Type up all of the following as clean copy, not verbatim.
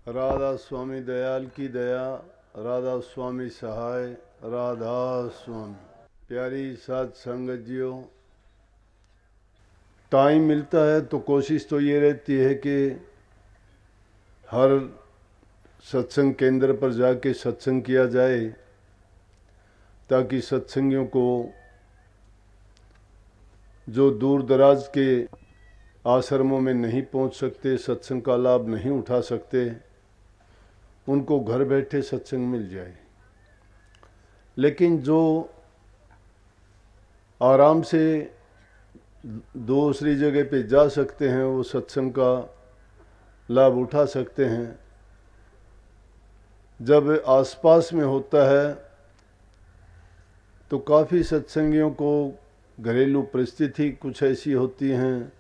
राधा स्वामी दयाल की दया, राधा स्वामी सहाय, राधा स्वामी। प्यारी साध संगत जियो, टाइम मिलता है तो कोशिश तो ये रहती है कि हर सत्संग केंद्र पर जाके सत्संग किया जाए, ताकि सत्संगियों को जो दूर दराज के आश्रमों में नहीं पहुंच सकते, सत्संग का लाभ नहीं उठा सकते, उनको घर बैठे सत्संग मिल जाए। लेकिन जो आराम से दूसरी जगह पे जा सकते हैं, वो सत्संग का लाभ उठा सकते हैं। जब आसपास में होता है तो काफ़ी सत्संगियों को घरेलू परिस्थिति कुछ ऐसी होती हैं,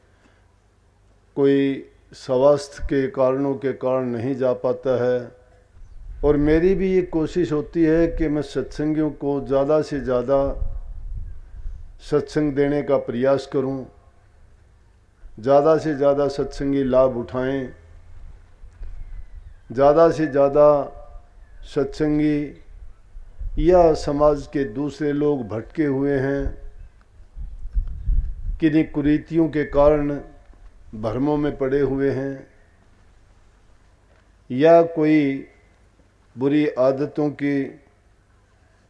कोई स्वास्थ्य के कारणों के कारण नहीं जा पाता है। और मेरी भी ये कोशिश होती है कि मैं सत्संगियों को ज़्यादा से ज़्यादा सत्संग देने का प्रयास करूं, ज़्यादा से ज़्यादा सत्संगी लाभ उठाएं, ज़्यादा से ज़्यादा सत्संगी या समाज के दूसरे लोग भटके हुए हैं, किन्हीं कुरीतियों के कारण भ्रमों में पड़े हुए हैं, या कोई बुरी आदतों के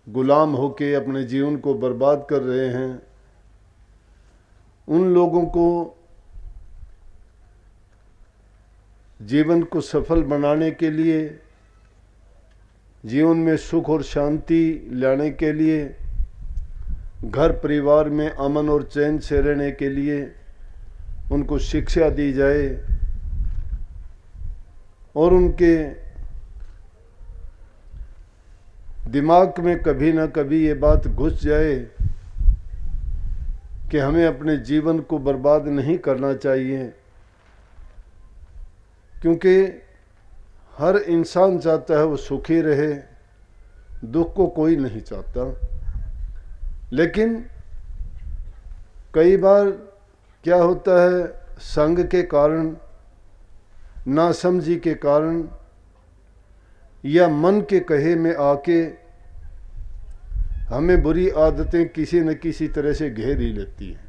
गुलाम होके अपने जीवन को बर्बाद कर रहे हैं, उन लोगों को जीवन को सफल बनाने के लिए, जीवन में सुख और शांति लाने के लिए, घर परिवार में अमन और चैन से रहने के लिए उनको शिक्षा दी जाए और उनके दिमाग में कभी ना कभी ये बात घुस जाए कि हमें अपने जीवन को बर्बाद नहीं करना चाहिए। क्योंकि हर इंसान चाहता है वो सुखी रहे, दुख को कोई नहीं चाहता। लेकिन कई बार क्या होता है, संग के कारण, नासमझी के कारण या मन के कहे में आके हमें बुरी आदतें किसी न किसी तरह से घेर ही लेती हैं।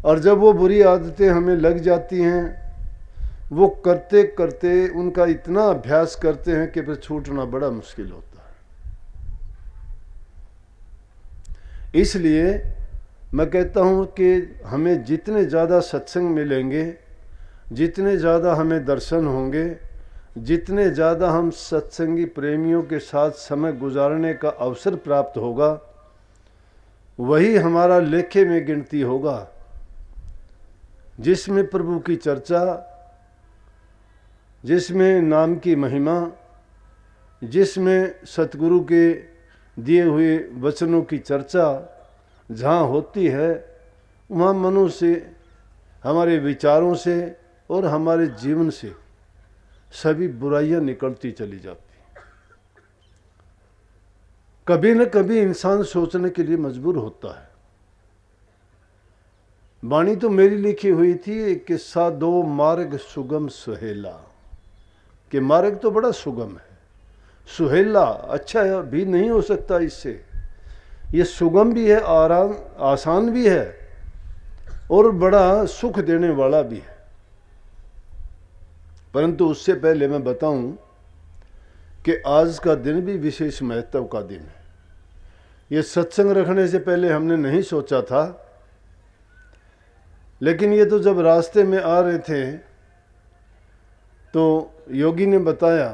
और जब वो बुरी आदतें हमें लग जाती हैं, वो करते करते उनका इतना अभ्यास करते हैं कि फिर छूटना बड़ा मुश्किल होता है। इसलिए मैं कहता हूँ कि हमें जितने ज़्यादा सत्संग मिलेंगे, जितने ज़्यादा हमें दर्शन होंगे, जितने ज़्यादा हम सत्संगी प्रेमियों के साथ समय गुजारने का अवसर प्राप्त होगा, वही हमारा लेखे में गिनती होगा, जिसमें प्रभु की चर्चा, जिसमें नाम की महिमा, जिसमें सतगुरु के दिए हुए वचनों की चर्चा जहाँ होती है, वहाँ मनुष्य से, हमारे विचारों से और हमारे जीवन से सभी बुराइयां निकलती चली जाती। कभी न कभी इंसान सोचने के लिए मजबूर होता है। वाणी तो मेरी लिखी हुई थी, एक किस्सा दो मार्ग सुगम सुहेला, कि मार्ग तो बड़ा सुगम है, सुहेला अच्छा है भी नहीं हो सकता इससे। ये सुगम भी है, आराम आसान भी है और बड़ा सुख देने वाला भी है। परंतु उससे पहले मैं बताऊं कि आज का दिन भी विशेष महत्व का दिन है। ये सत्संग रखने से पहले हमने नहीं सोचा था, लेकिन ये तो जब रास्ते में आ रहे थे तो योगी ने बताया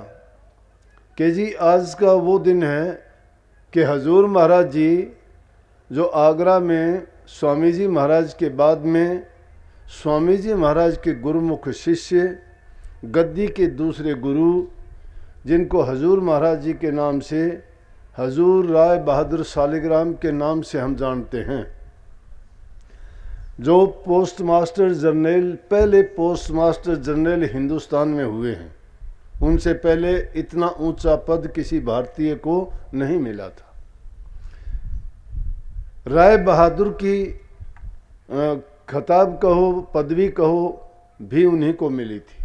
कि जी आज का वो दिन है कि हजूर महाराज जी जो आगरा में स्वामी जी महाराज के बाद में स्वामी जी महाराज के गुरुमुख शिष्य, गद्दी के दूसरे गुरु, जिनको हजूर महाराज जी के नाम से, हजूर राय बहादुर शालिग्राम के नाम से हम जानते हैं, जो पोस्ट मास्टर जनरल, पहले पोस्ट मास्टर जनरल हिंदुस्तान में हुए हैं, उनसे पहले इतना ऊंचा पद किसी भारतीय को नहीं मिला था। राय बहादुर की खिताब कहो, पदवी कहो, भी उन्हीं को मिली थी।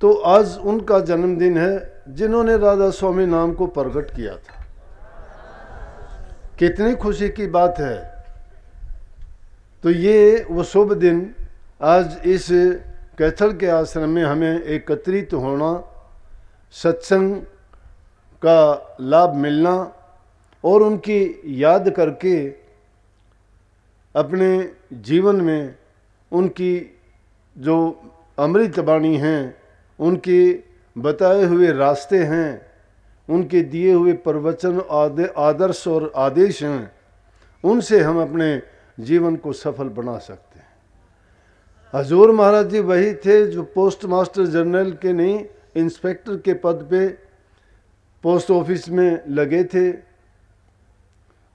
तो आज उनका जन्मदिन है जिन्होंने राधा स्वामी नाम को प्रकट किया था। कितनी खुशी की बात है। तो ये वो शुभ दिन आज इस कैथल के आश्रम में हमें एकत्रित होना, सत्संग का लाभ मिलना और उनकी याद करके अपने जीवन में उनकी जो अमृतवाणी हैं, उनके बताए हुए रास्ते हैं, उनके दिए हुए प्रवचन, आदर्श और आदेश हैं, उनसे हम अपने जीवन को सफल बना सकते हैं। हजूर महाराज जी वही थे जो पोस्ट मास्टर जनरल के नहीं, इंस्पेक्टर के पद पे पोस्ट ऑफिस में लगे थे।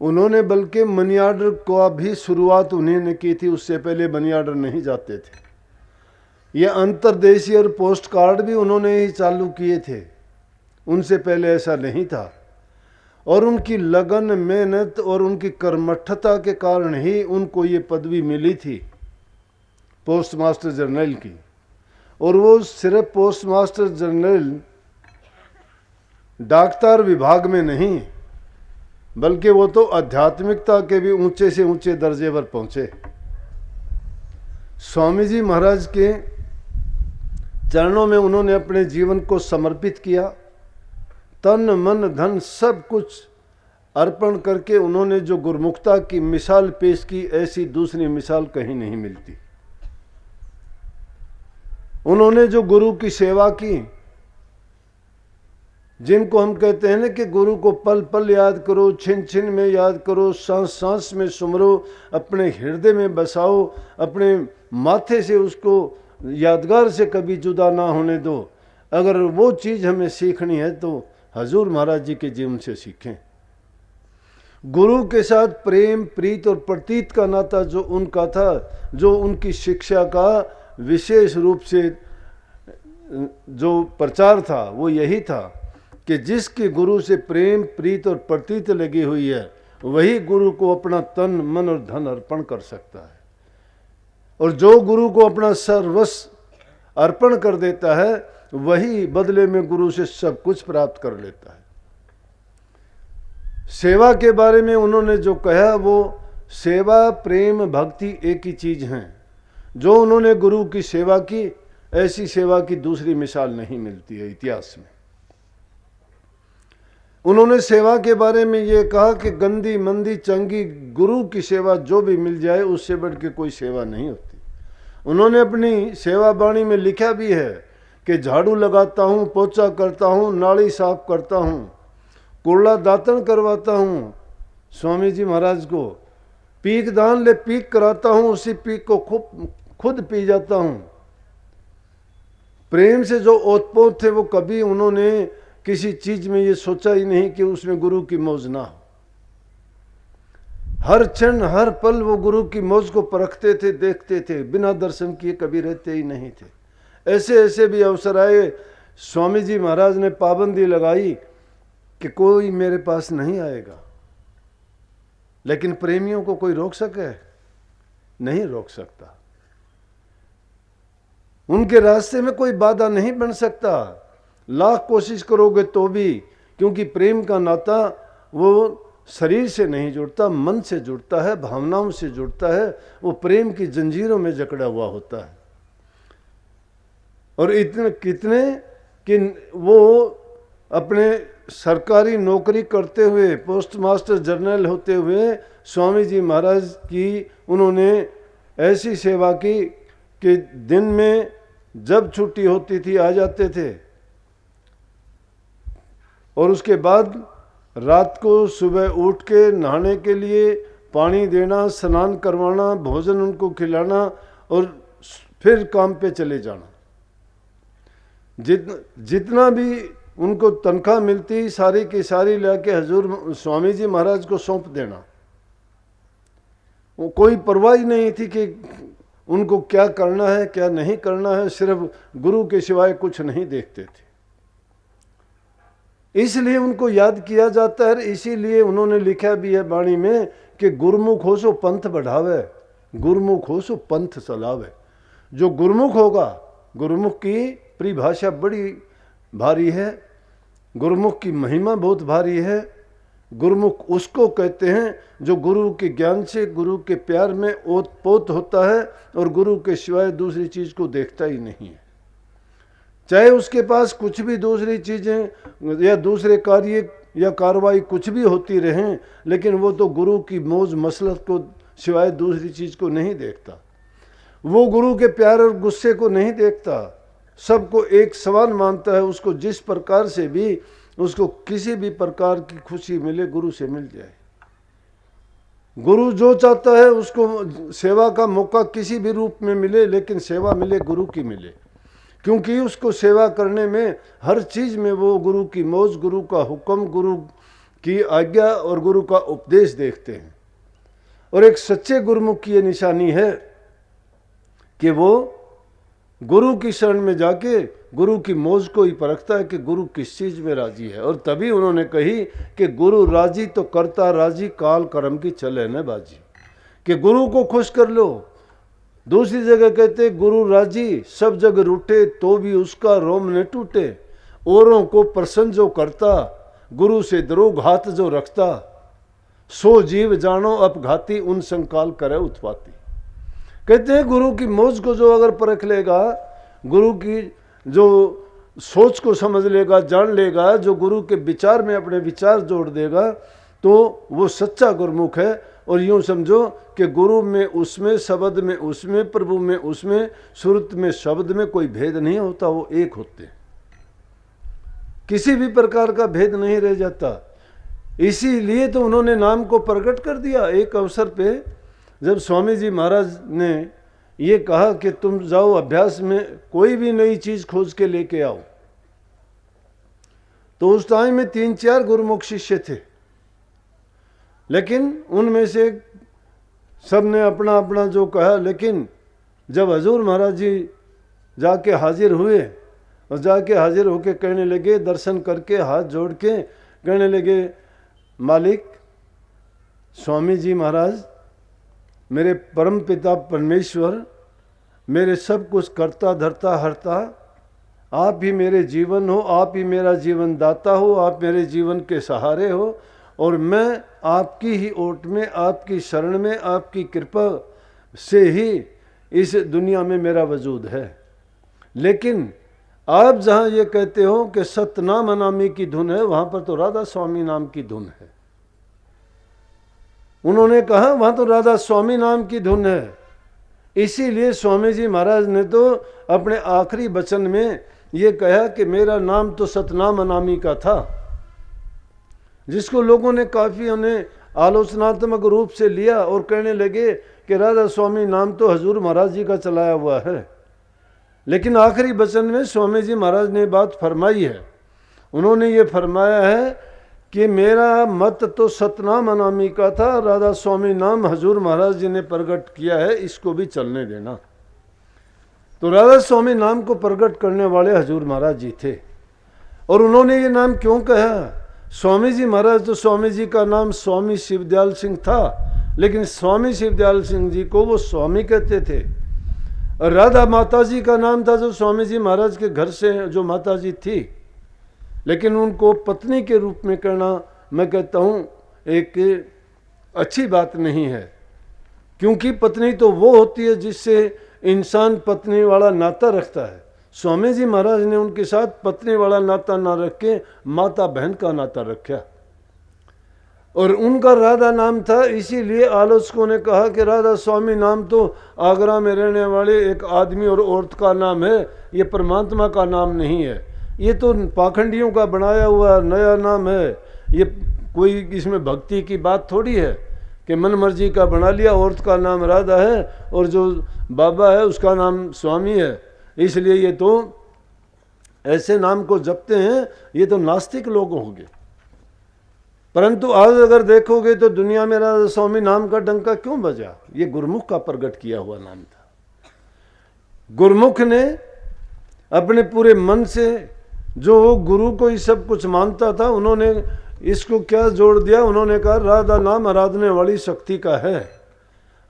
उन्होंने बल्कि मनी आर्डर का भी शुरुआत उन्हीं ने की थी, उससे पहले मनी आर्डर नहीं जाते थे। ये अंतर्देशीय और पोस्ट कार्ड भी उन्होंने ही चालू किए थे, उनसे पहले ऐसा नहीं था। और उनकी लगन, मेहनत और उनकी कर्मठता के कारण ही उनको ये पदवी मिली थी पोस्ट मास्टर जनरल की। और वो सिर्फ पोस्ट मास्टर जनरल डाकतार विभाग में नहीं, बल्कि वो तो आध्यात्मिकता के भी ऊंचे से ऊंचे दर्जे पर पहुंचे। स्वामी जी महाराज के चरणों में उन्होंने अपने जीवन को समर्पित किया। तन मन धन सब कुछ अर्पण करके उन्होंने जो गुरुमुखता की मिसाल पेश की, ऐसी दूसरी मिसाल कहीं नहीं मिलती। उन्होंने जो गुरु की सेवा की, जिनको हम कहते हैं ना कि गुरु को पल पल याद करो, छिन छिन में याद करो, सांस सांस में सुमरो, अपने हृदय में बसाओ, अपने माथे से उसको यादगार से कभी जुदा ना होने दो। अगर वो चीज़ हमें सीखनी है तो हजूर महाराज जी के जीवन से सीखें। गुरु के साथ प्रेम, प्रीत और प्रतीत का नाता जो उनका था, जो उनकी शिक्षा का विशेष रूप से जो प्रचार था, वो यही था कि जिसके गुरु से प्रेम, प्रीत और प्रतीत लगी हुई है, वही गुरु को अपना तन मन और धन अर्पण कर सकता है। और जो गुरु को अपना सर्वस्व अर्पण कर देता है, वही बदले में गुरु से सब कुछ प्राप्त कर लेता है। सेवा के बारे में उन्होंने जो कहा, वो सेवा, प्रेम, भक्ति एक ही चीज हैं। जो उन्होंने गुरु की सेवा की, ऐसी सेवा की दूसरी मिसाल नहीं मिलती है इतिहास में। उन्होंने सेवा के बारे में ये कहा कि गंदी मंदी चंगी गुरु की सेवा जो भी मिल जाए, उससे बढ़ के कोई सेवा नहीं होती। उन्होंने अपनी सेवा वाणी में लिखा भी है कि झाड़ू लगाता हूँ, पोछा करता हूँ, नाली साफ करता हूँ, कूड़ा दातन करवाता हूँ स्वामी जी महाराज को, पीक दान ले पीक कराता हूँ, उसी पीक को खुद पी जाता हूँ। प्रेम से जो ओतपोत थे, वो कभी उन्होंने किसी चीज में ये सोचा ही नहीं कि उसमें गुरु की मौज ना हो। हर क्षण हर पल वो गुरु की मौज को परखते थे, देखते थे, बिना दर्शन किए कभी रहते ही नहीं थे। ऐसे ऐसे भी अवसर आए, स्वामी जी महाराज ने पाबंदी लगाई कि कोई मेरे पास नहीं आएगा, लेकिन प्रेमियों को कोई रोक सके? नहीं रोक सकता। उनके रास्ते में कोई बाधा नहीं बन सकता, लाख कोशिश करोगे तो भी, क्योंकि प्रेम का नाता वो शरीर से नहीं जुड़ता, मन से जुड़ता है, भावनाओं से जुड़ता है। वो प्रेम की जंजीरों में जकड़ा हुआ होता है। और इतने कितने कि वो अपने सरकारी नौकरी करते हुए, पोस्ट मास्टर जनरल होते हुए, स्वामी जी महाराज की उन्होंने ऐसी सेवा की कि दिन में जब छुट्टी होती थी आ जाते थे, और उसके बाद रात को सुबह उठ के नहाने के लिए पानी देना, स्नान करवाना, भोजन उनको खिलाना और फिर काम पे चले जाना। जितना भी उनको तनख्वाह मिलती, सारी की सारी लाके हजूर स्वामी जी महाराज को सौंप देना। वो कोई परवाह ही नहीं थी कि उनको क्या करना है क्या नहीं करना है, सिर्फ गुरु के सिवाय कुछ नहीं देखते थे। इसलिए उनको याद किया जाता है। इसीलिए उन्होंने लिखा भी है वाणी में कि गुरमुख हो सो पंथ बढ़ावे, गुरमुख हो सो पंथ चलावे। जो गुरमुख होगा, गुरुमुख की परिभाषा बड़ी भारी है, गुरुमुख की महिमा बहुत भारी है। गुरुमुख उसको कहते हैं जो गुरु के ज्ञान से, गुरु के प्यार में ओतपोत होता है और गुरु के सिवाय दूसरी चीज को देखता ही नहीं है। चाहे उसके पास कुछ भी दूसरी चीजें या दूसरे कार्य या कार्रवाई कुछ भी होती रहें, लेकिन वो तो गुरु की मौज मसलत को सिवाय दूसरी चीज को नहीं देखता। वो गुरु के प्यार और गुस्से को नहीं देखता, सबको एक समान मानता है। उसको जिस प्रकार से भी, उसको किसी भी प्रकार की खुशी मिले, गुरु से मिल जाए। गुरु जो चाहता है उसको सेवा का मौका किसी भी रूप में मिले, लेकिन सेवा मिले गुरु की मिले, क्योंकि उसको सेवा करने में हर चीज में वो गुरु की मौज, गुरु का हुक्म, गुरु की आज्ञा और गुरु का उपदेश देखते हैं। और एक सच्चे गुरुमुख की ये निशानी है कि वो गुरु की शरण में जाके गुरु की मौज को ही परखता है कि गुरु किस चीज में राजी है। और तभी उन्होंने कही कि गुरु राजी तो करता राजी, काल कर्म की चले न बाजी, कि गुरु को खुश कर लो। दूसरी जगह कहते गुरु राजी सब जग रूठे तो भी उसका रोम न टूटे, औरों को प्रसन्न जो करता गुरु से द्रोह हाथ जो रखता, सो जीव जानो अपघाती उन संकाल करे उत्पाती। कहते हैं गुरु की मौज को जो अगर परख लेगा, गुरु की जो सोच को समझ लेगा, जान लेगा, जो गुरु के विचार में अपने विचार जोड़ देगा, तो वो सच्चा गुरुमुख है। और यूं समझो कि गुरु में उसमें, शब्द में उसमें, प्रभु में उसमें, सुरत में शब्द में कोई भेद नहीं होता, वो एक होते हैं, किसी भी प्रकार का भेद नहीं रह जाता। इसीलिए तो उन्होंने नाम को प्रकट कर दिया। एक अवसर पे जब स्वामी जी महाराज ने ये कहा कि तुम जाओ अभ्यास में कोई भी नई चीज खोज के लेके आओ, तो उस टाइम में 3-4 गुरुमुख शिष्य थे, लेकिन उनमें से सब ने अपना अपना जो कहा। लेकिन जब हजूर महाराज जी जाके हाजिर हुए और जाके हाजिर होके कहने लगे, दर्शन करके हाथ जोड़ के कहने लगे, मालिक स्वामी जी महाराज, मेरे परम पिता परमेश्वर, मेरे सब कुछ करता धरता हरता, आप ही मेरे जीवन हो, आप ही मेरा जीवन दाता हो, आप मेरे जीवन के सहारे हो, और मैं आपकी ही ओट में, आपकी शरण में, आपकी कृपा से ही इस दुनिया में मेरा वजूद है। लेकिन आप जहाँ ये कहते हो कि सतनाम अनामी की धुन है, वहाँ पर तो राधा स्वामी नाम की धुन है। उन्होंने कहा वहाँ तो राधा स्वामी नाम की धुन है। इसीलिए स्वामी जी महाराज ने तो अपने आखिरी वचन में ये कहा कि मेरा नाम तो सतनाम अनामी का था, जिसको लोगों ने काफ़ी उन्हें आलोचनात्मक रूप से लिया और कहने लगे कि राधा स्वामी नाम तो हजूर महाराज जी का चलाया हुआ है। लेकिन आखिरी वचन में स्वामी जी महाराज ने बात फरमाई है। उन्होंने ये फरमाया है कि मेरा मत तो सतनाम अनामी का था, राधा स्वामी नाम हजूर महाराज जी ने प्रकट किया है, इसको भी चलने देना। तो राधा स्वामी नाम को प्रकट करने वाले हजूर महाराज जी थे। और उन्होंने ये नाम क्यों कहा? स्वामी जी महाराज तो स्वामी जी का नाम स्वामी शिवदयाल सिंह था, लेकिन स्वामी शिवदयाल सिंह जी को वो स्वामी कहते थे। और राधा माता जी का नाम था जो स्वामी जी महाराज के घर से जो माता जी थी, लेकिन उनको पत्नी के रूप में कहना मैं कहता हूँ एक अच्छी बात नहीं है, क्योंकि पत्नी तो वो होती है जिससे इंसान पत्नी वाला नाता रखता है। स्वामी जी महाराज ने उनके साथ पत्नी वाला नाता ना रख के माता बहन का नाता रखा, और उनका राधा नाम था। इसीलिए आलोचकों ने कहा कि राधा स्वामी नाम तो आगरा में रहने वाले एक आदमी और औरत का नाम है, ये परमात्मा का नाम नहीं है, ये तो पाखंडियों का बनाया हुआ नया नाम है। ये कोई इसमें भक्ति की बात थोड़ी है कि मन मर्जी का बना लिया, औरत का नाम राधा है और जो बाबा है उसका नाम स्वामी है, इसलिए ये तो ऐसे नाम को जपते हैं, ये तो नास्तिक लोग होंगे। परंतु आज अगर देखोगे तो दुनिया में राधा स्वामी नाम का डंका क्यों बजा? ये गुरुमुख का प्रकट किया हुआ नाम था। गुरुमुख ने अपने पूरे मन से, जो गुरु को ही सब कुछ मानता था, उन्होंने इसको क्या जोड़ दिया? उन्होंने कहा राधा नाम आराधने वाली शक्ति का है,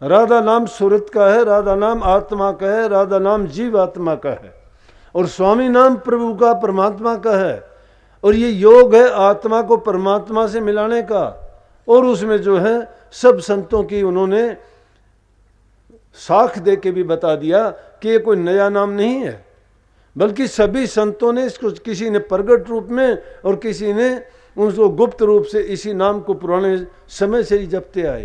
राधा नाम सूरत का है, राधा नाम आत्मा का है, राधा नाम जीव आत्मा का है। और स्वामी नाम प्रभु का, परमात्मा का है। और ये योग है आत्मा को परमात्मा से मिलाने का। और उसमें जो है सब संतों की उन्होंने साख दे के भी बता दिया कि ये कोई नया नाम नहीं है, बल्कि सभी संतों ने इसको, किसी ने प्रगट रूप में और किसी ने उसको गुप्त रूप से इसी नाम को पुराने समय से ही जपते आए।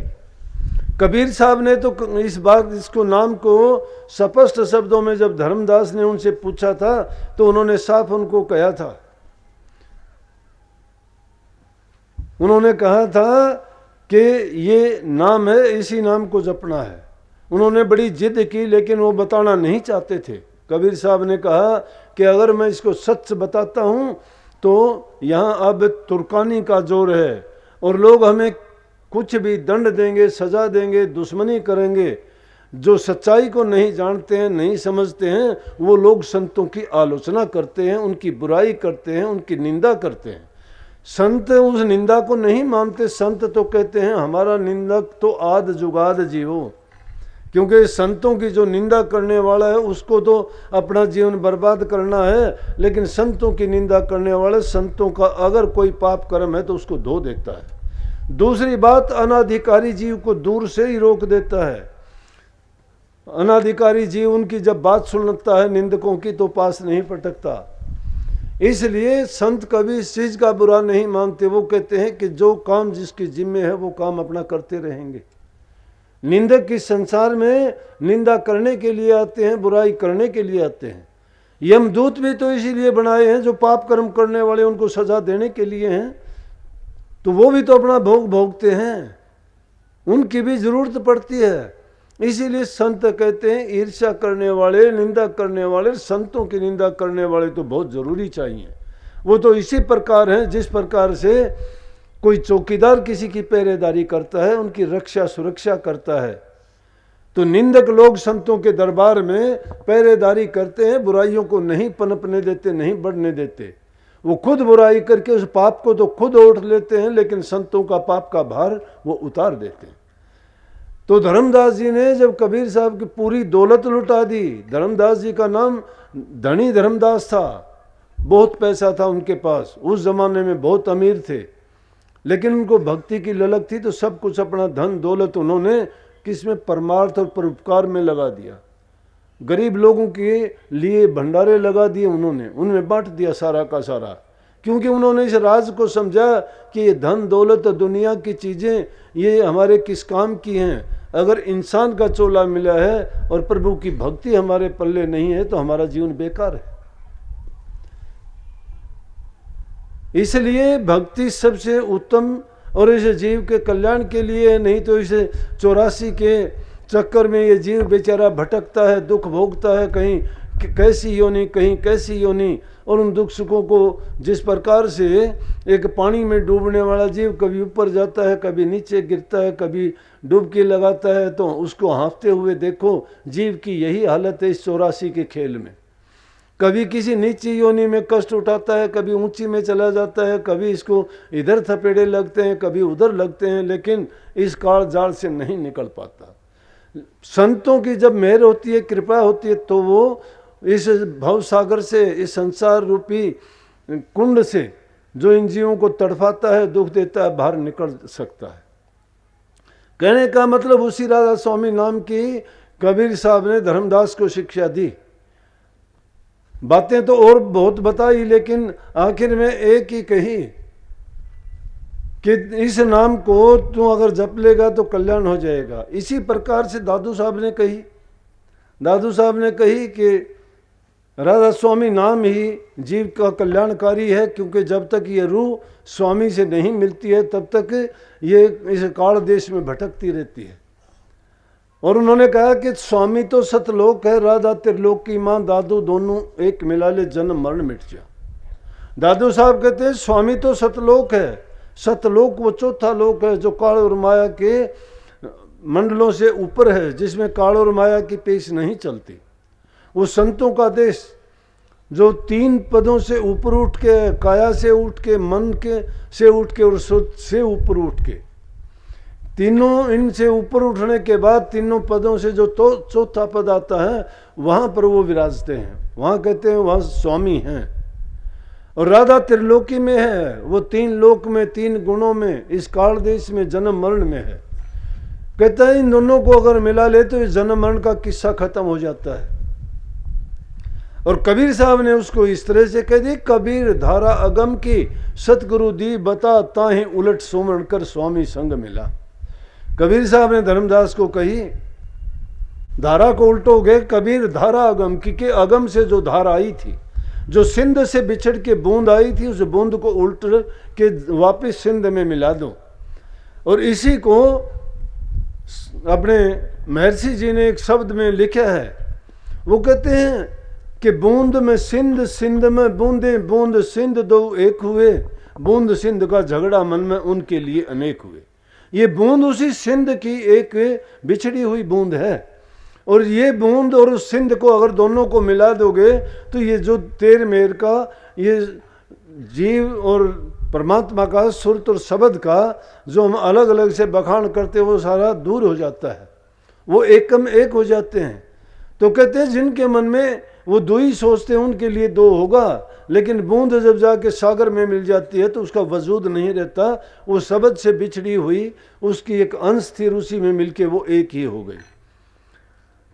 कबीर साहब ने तो इस बात, इसको नाम को स्पष्ट शब्दों में जब धर्मदास ने उनसे पूछा था तो उन्होंने साफ उनको कहा था, उन्होंने कहा था कि ये नाम है, इसी नाम को जपना है। उन्होंने बड़ी जिद की लेकिन वो बताना नहीं चाहते थे। कबीर साहब ने कहा कि अगर मैं इसको सच बताता हूँ तो यहाँ अब तुर्कानी का जोर है और लोग हमें कुछ भी दंड देंगे, सजा देंगे, दुश्मनी करेंगे। जो सच्चाई को नहीं जानते हैं, नहीं समझते हैं, वो लोग संतों की आलोचना करते हैं, उनकी बुराई करते हैं, उनकी निंदा करते हैं। संत उस निंदा को नहीं मानते। संत तो कहते हैं हमारा निंदक तो आद जुगाद जीवो, क्योंकि संतों की जो निंदा करने वाला है उसको तो अपना जीवन बर्बाद करना है, लेकिन संतों की निंदा करने वाले, संतों का अगर कोई पाप कर्म है तो उसको धो देता है। दूसरी बात, अनाधिकारी जीव को दूर से ही रोक देता है। अनाधिकारी जीव उनकी जब बात सुनता है निंदकों की तो पास नहीं पटकता। इसलिए संत कभी इस चीज का बुरा नहीं मानते। वो कहते हैं कि जो काम जिसकी जिम्मे है वो काम अपना करते रहेंगे। निंदक इस संसार में निंदा करने के लिए आते हैं, बुराई करने के लिए आते हैं। यमदूत भी तो इसीलिए बनाए हैं, जो पाप कर्म करने वाले उनको सजा देने के लिए हैं। तो वो भी तो अपना भोग भोगते हैं, उनकी भी जरूरत पड़ती है। इसीलिए संत कहते हैं ईर्ष्या करने वाले, निंदा करने वाले, संतों की निंदा करने वाले तो बहुत जरूरी चाहिए। वो तो इसी प्रकार हैं जिस प्रकार से कोई चौकीदार किसी की पहरेदारी करता है, उनकी रक्षा सुरक्षा करता है। तो निंदक लोग संतों के दरबार में पहरेदारी करते हैं, बुराइयों को नहीं पनपने देते, नहीं बढ़ने देते। वो खुद बुराई करके उस पाप को तो खुद उठ लेते हैं, लेकिन संतों का पाप का भार वो उतार देते हैं। तो धर्मदास जी ने जब कबीर साहब की पूरी दौलत लुटा दी, धर्मदास जी का नाम धनी धर्मदास था, बहुत पैसा था उनके पास, उस जमाने में बहुत अमीर थे, लेकिन उनको भक्ति की ललक थी तो सब कुछ अपना धन दौलत उन्होंने किसमें, परमार्थ और परोपकार में लगा दिया। गरीब लोगों के लिए भंडारे लगा दिए उन्होंने, उनमें बांट दिया सारा का सारा, क्योंकि उन्होंने इस राज को समझा कि ये धन दौलत दुनिया की चीज़ें ये हमारे किस काम की हैं। अगर इंसान का चोला मिला है और प्रभु की भक्ति हमारे पल्ले नहीं है तो हमारा जीवन बेकार है। इसलिए भक्ति सबसे उत्तम और इस जीव के कल्याण के लिए, नहीं तो इसे 84 के चक्कर में ये जीव बेचारा भटकता है, दुख भोगता है, कहीं कैसी योनि कहीं कैसी योनि। और उन दुख सुखों को जिस प्रकार से एक पानी में डूबने वाला जीव कभी ऊपर जाता है, कभी नीचे गिरता है, कभी डुबकी लगाता है, तो उसको हाँफते हुए देखो, जीव की यही हालत है इस 84 के खेल में। कभी किसी नीची योनि में कष्ट उठाता है, कभी ऊंची में चला जाता है, कभी इसको इधर थपेड़े लगते हैं, कभी उधर लगते हैं, लेकिन इस काल जाल से नहीं निकल पाता। संतों की जब मेहर होती है, कृपा होती है, तो वो इस भव सागर से, इस संसार रूपी कुंड से जो इन जीवों को तड़फाता है, दुख देता है, बाहर निकल सकता है। कहने का मतलब उसी राधा स्वामी नाम की कबीर साहब ने धर्मदास को शिक्षा दी। बातें तो और बहुत बताई, लेकिन आखिर में एक ही कही कि इस नाम को तू अगर जप लेगा तो कल्याण हो जाएगा। इसी प्रकार से दादू साहब ने कही कि राधा स्वामी नाम ही जीव का कल्याणकारी है, क्योंकि जब तक ये रूह स्वामी से नहीं मिलती है तब तक ये इस काल देश में भटकती रहती है। और उन्होंने कहा कि स्वामी तो सतलोक है, राधा त्रिलोक की माँ, दादू दोनों एक मिला ले, जन्म मरण मिट जा। दादू साहब कहते हैं स्वामी तो सतलोक है, सतलोक वो चौथा लोक है जो काल और माया के मंडलों से ऊपर है, जिसमें काल और माया की पेश नहीं चलती। वो संतों का देश जो 3 पदों से ऊपर उठ के, काया से उठ के, मन के से उठ के और सोच से ऊपर उठ के, तीनों इनसे ऊपर उठने के बाद तीनों पदों से जो तो चौथा पद आता है वहां पर वो विराजते हैं, वहां कहते हैं वहां स्वामी हैं। और राधा त्रिलोकी में है, वो तीन लोक में, तीन गुणों में, इस काल देश में, जन्म मरण में है। कहता है इन दोनों को अगर मिला ले तो इस जन्म मरण का किस्सा खत्म हो जाता है। और कबीर साहब ने उसको इस तरह से कह दी, कबीर धारा अगम की सतगुरु दी बता, ताहि उलट सोमण कर स्वामी संग मिला। कबीर साहब ने धर्मदास को कही, धारा को उल्टोगे, कबीर धारा अगम की, के अगम से जो धारा आई थी, जो सिंध से बिछड़ के बूंद आई थी, उस बूंद को उल्ट के वापस सिंध में मिला दो। और इसी को अपने महर्षि जी ने एक शब्द में लिखा है, वो कहते हैं कि बूंद में सिंध, सिंध में बूंदे, बूंद सिंध दो एक हुए, बूंद सिंध का झगड़ा मन में उनके लिए अनेक हुए। ये बूंद उसी सिंध की एक बिछड़ी हुई बूंद है, और ये बूंद और उस सिंध को अगर दोनों को मिला दोगे तो ये जो तेर मेर का, ये जीव और परमात्मा का सुरत और शब्द का जो हम अलग अलग से बखान करते हैं वो सारा दूर हो जाता है, वो एकम एक हो जाते हैं। तो कहते हैं जिनके मन में वो दो ही सोचते हैं उनके लिए दो होगा, लेकिन बूंद जब जाके सागर में मिल जाती है तो उसका वजूद नहीं रहता, वो शब्द से बिछड़ी हुई उसकी एक अंश थी, उसी में मिलके वो एक ही हो गई।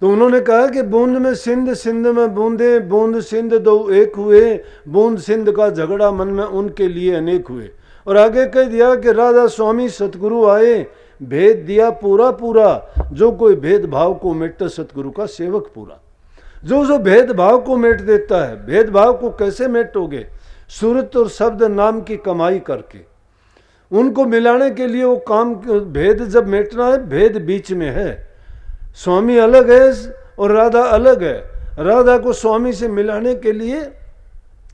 तो उन्होंने कहा कि बूंद में सिंध, सिंध में बूंदे, बूंद सिंध दो एक हुए, बूंद सिंध का झगड़ा मन में उनके लिए अनेक हुए। और आगे कह दिया कि राधा स्वामी सतगुरु आए, भेद दिया पूरा पूरा, जो कोई भेदभाव को मेटता सतगुरु का सेवक पूरा। जो भेदभाव को मेट देता है, भेदभाव को कैसे मेटोगे? सूरत और शब्द नाम की कमाई करके, उनको मिलाने के लिए वो काम, भेद जब मेटना है, भेद बीच में है। स्वामी अलग है और राधा अलग है। राधा को स्वामी से मिलाने के लिए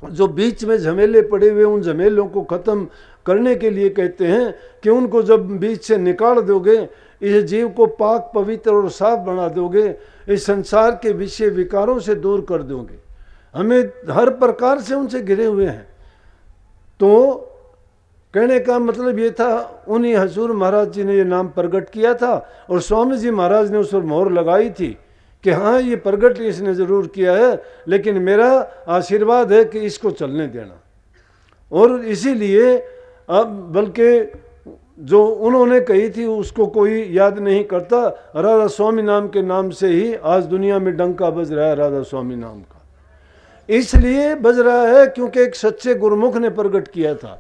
जो बीच में झमेले पड़े हुए, उन झमेलों को खत्म करने के लिए कहते हैं कि उनको जब बीच से निकाल दोगे, इस जीव को पाक पवित्र और साफ बना दोगे, इस संसार के विषय विकारों से दूर कर दोगे। हमें हर प्रकार से उनसे घिरे हुए हैं। तो कहने का मतलब ये था, उन्हीं हजूर महाराज जी ने ये नाम प्रकट किया था और स्वामी जी महाराज ने उस पर मोहर लगाई थी कि हाँ ये प्रकट इसने ज़रूर किया है, लेकिन मेरा आशीर्वाद है कि इसको चलने देना। और इसीलिए अब बल्कि जो उन्होंने कही थी उसको कोई याद नहीं करता, राधा स्वामी नाम के नाम से ही आज दुनिया में डंका बज रहा है, राधा स्वामी नाम का। इसलिए बज रहा है क्योंकि एक सच्चे गुरुमुख ने प्रकट किया था।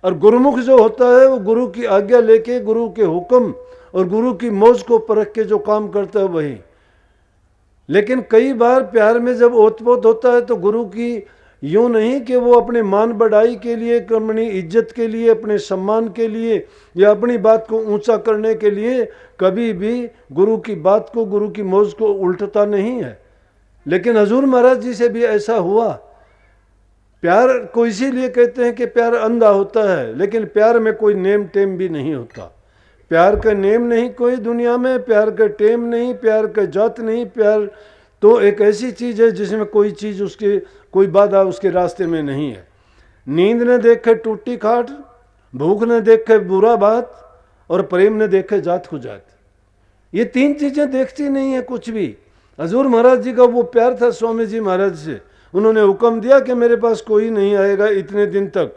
और गुरुमुख जो होता है वो गुरु की आज्ञा लेके, गुरु के हुक्म और गुरु की मौज को परख के जो काम करता है वही। लेकिन कई बार प्यार में जब ओतपोत होता है तो गुरु की यूं नहीं कि वो अपने मान बढ़ाई के लिए, अपनी इज्जत के लिए, अपने सम्मान के लिए या अपनी बात को ऊंचा करने के लिए कभी भी गुरु की बात को, गुरु की मौज को उल्टता नहीं है। लेकिन हजूर महाराज जी से भी ऐसा हुआ। प्यार को इसीलिए कहते हैं कि प्यार अंधा होता है, लेकिन प्यार में कोई नेम टेम भी नहीं होता। प्यार का नेम नहीं कोई दुनिया में, प्यार का टेम नहीं, प्यार का जात नहीं। प्यार तो एक ऐसी चीज़ है जिसमें कोई चीज़, उसके कोई बाधा उसके रास्ते में नहीं है। नींद ने देखे टूटी खाट, भूख ने देखे बुरा बात, और प्रेम ने देखे जात को जात। ये तीन चीज़ें देखती नहीं है कुछ भी। हजूर महाराज जी का वो प्यार था स्वामी जी महाराज से। उन्होंने हुक्म दिया कि मेरे पास कोई नहीं आएगा इतने दिन तक।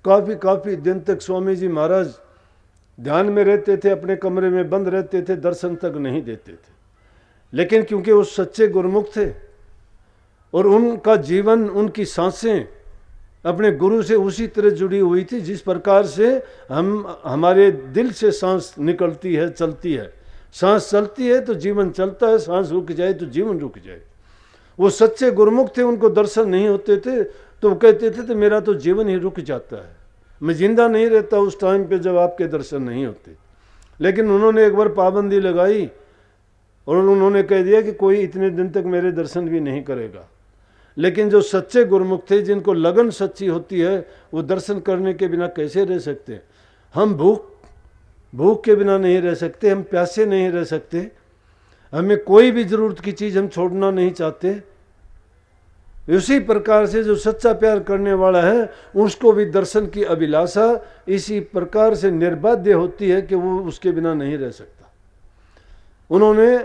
काफ़ी दिन तक स्वामी जी महाराज ध्यान में रहते थे, अपने कमरे में बंद रहते थे, दर्शन तक नहीं देते थे। लेकिन क्योंकि वो सच्चे गुरुमुख थे और उनका जीवन, उनकी सांसें अपने गुरु से उसी तरह जुड़ी हुई थी जिस प्रकार से हमारे दिल से सांस निकलती है, चलती है। सांस चलती है तो जीवन चलता है, सांस रुक जाए तो जीवन रुक जाए। वो सच्चे गुरुमुख थे, उनको दर्शन नहीं होते थे तो वो कहते थे तो मेरा तो जीवन ही रुक जाता है, मैं जिंदा नहीं रहता उस टाइम पे जब आपके दर्शन नहीं होते। लेकिन उन्होंने एक बार पाबंदी लगाई और उन्होंने कह दिया कि कोई इतने दिन तक मेरे दर्शन भी नहीं करेगा। लेकिन जो सच्चे गुरुमुख थे, जिनको लगन सच्ची होती है, वो दर्शन करने के बिना कैसे रह सकते? हम भूख के बिना नहीं रह सकते, हम प्यासे नहीं रह सकते, हमें कोई भी ज़रूरत की चीज़ हम छोड़ना नहीं चाहते। उसी प्रकार से जो सच्चा प्यार करने वाला है उसको भी दर्शन की अभिलाषा इसी प्रकार से निर्बाध्य होती है कि वो उसके बिना नहीं रह सकता। उन्होंने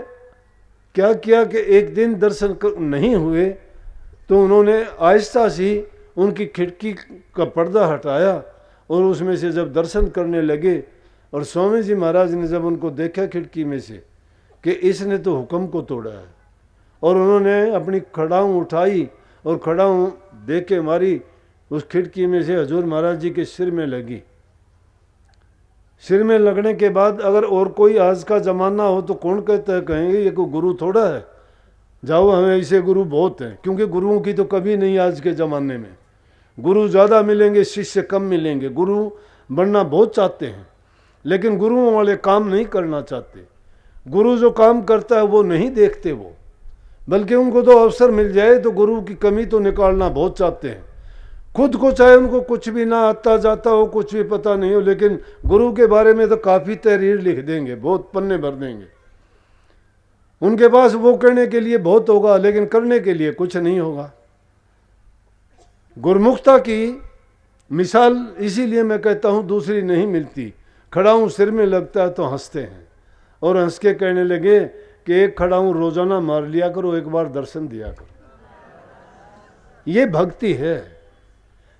क्या किया कि एक दिन दर्शन नहीं हुए तो उन्होंने आहिस्ता सी उनकी खिड़की का पर्दा हटाया और उसमें से जब दर्शन करने लगे और स्वामी जी महाराज ने जब उनको देखा खिड़की में से कि इसने तो हुक्म को तोड़ा है, और उन्होंने अपनी खड़ाऊँ उठाई और खड़ाऊँ दे के मारी, उस खिड़की में से हजूर महाराज जी के सिर में लगी। सिर में लगने के बाद अगर और कोई आज का ज़माना हो तो कौन कहता है, कहेंगे ये कोई गुरु थोड़ा है, जाओ हमें ऐसे गुरु बहुत हैं। क्योंकि गुरुओं की तो कभी नहीं आज के ज़माने में। गुरु ज़्यादा मिलेंगे, शिष्य कम मिलेंगे। गुरु बनना बहुत चाहते हैं लेकिन गुरुओं वाले काम नहीं करना चाहते। गुरु जो काम करता है वो नहीं देखते वो, बल्कि उनको तो अवसर मिल जाए तो गुरु की कमी तो निकालना बहुत चाहते हैं। खुद को चाहे उनको कुछ भी ना आता जाता हो, कुछ भी पता नहीं हो, लेकिन गुरु के बारे में तो काफ़ी तहरीर लिख देंगे, बहुत पन्ने भर देंगे। उनके पास वो करने के लिए बहुत होगा लेकिन करने के लिए कुछ नहीं होगा। गुरमुखता की मिसाल इसीलिए मैं कहता हूँ दूसरी नहीं मिलती। खड़ाऊँ सिर में लगता है तो हंसते हैं और हंस के कहने लगे कि एक खड़ाऊँ रोजाना मार लिया करो, एक बार दर्शन दिया करो। ये भक्ति है,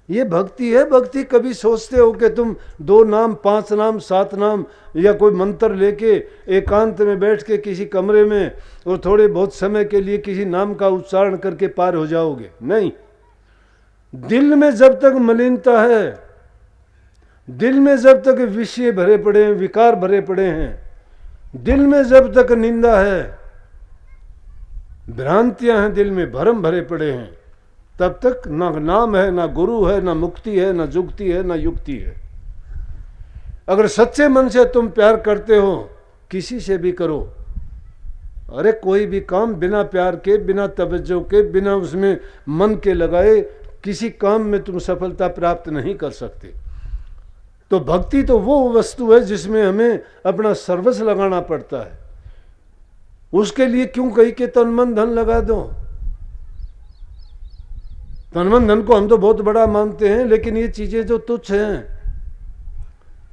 ये भक्ति है। भक्ति कभी सोचते हो कि तुम 2 नाम 5 नाम 7 नाम या कोई मंत्र लेके एकांत में बैठ के किसी कमरे में और थोड़े बहुत समय के लिए किसी नाम का उच्चारण करके पार हो जाओगे? नहीं। दिल में जब तक मलिनता है, दिल में जब तक विषय भरे पड़े हैं, विकार भरे पड़े हैं, दिल में जब तक निंदा है, भ्रांतियां हैं, दिल में भरम भरे पड़े हैं, तब तक ना नाम है, ना गुरु है, ना मुक्ति है, ना जुक्ति है, ना युक्ति है। अगर सच्चे मन से तुम प्यार करते हो, किसी से भी करो, अरे कोई भी काम बिना प्यार के, बिना तवज्जो के, बिना उसमें मन के लगाए किसी काम में तुम सफलता प्राप्त नहीं कर सकते। तो भक्ति तो वो वस्तु है जिसमें हमें अपना सर्वस्व लगाना पड़ता है। उसके लिए क्यों कही कि तन मन धन लगा दो? तन मन धन को हम तो बहुत बड़ा मानते हैं, लेकिन ये चीजें जो तुच्छ हैं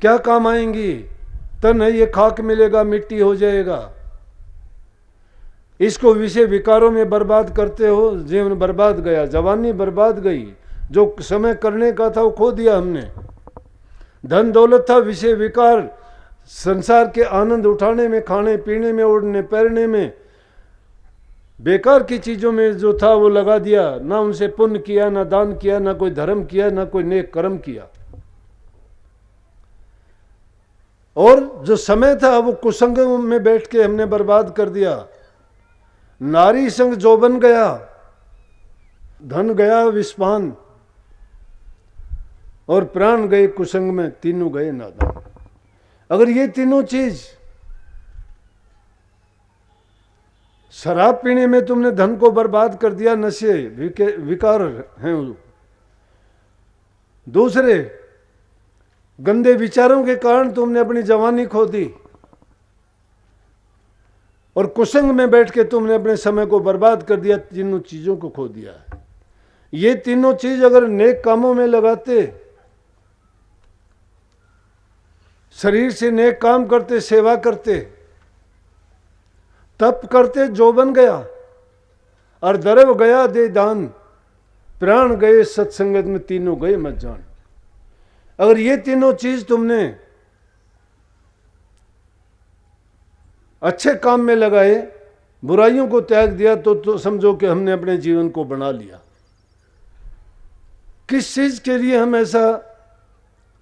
क्या काम आएंगी? तन है ये खाक मिलेगा, मिट्टी हो जाएगा। इसको विषय विकारों में बर्बाद करते हो, जीवन बर्बाद गया, जवानी बर्बाद गई, जो समय करने का था वो खो दिया हमने। धन दौलत था, विषय विकार, संसार के आनंद उठाने में, खाने पीने में, ओढ़ने पहनने में, बेकार की चीजों में जो था वो लगा दिया। ना उनसे पुण्य किया, ना दान किया, ना कोई धर्म किया, ना कोई नेक कर्म किया। और जो समय था वो कुसंग में बैठ के हमने बर्बाद कर दिया। नारी संग जो बन गया, धन गया विस्पान, और प्राण गए कुसंग में, तीनों गए नादान। अगर ये तीनों चीज, शराब पीने में तुमने धन को बर्बाद कर दिया, नशे विकार हैं, दूसरे गंदे विचारों के कारण तुमने अपनी जवानी खो दी, और कुसंग में बैठ के तुमने अपने समय को बर्बाद कर दिया, तीनों चीजों को खो दिया है। ये तीनों चीज अगर नेक कामों में लगाते, शरीर से नेक काम करते, सेवा करते, तप करते, जो बन गया, और द्रव्य गया दे दान, प्राण गए सत्संगत में, तीनों गए मत जान। अगर ये तीनों चीज तुमने अच्छे काम में लगाए, बुराइयों को त्याग दिया, तो समझो कि हमने अपने जीवन को बना लिया। किस चीज के लिए हम ऐसा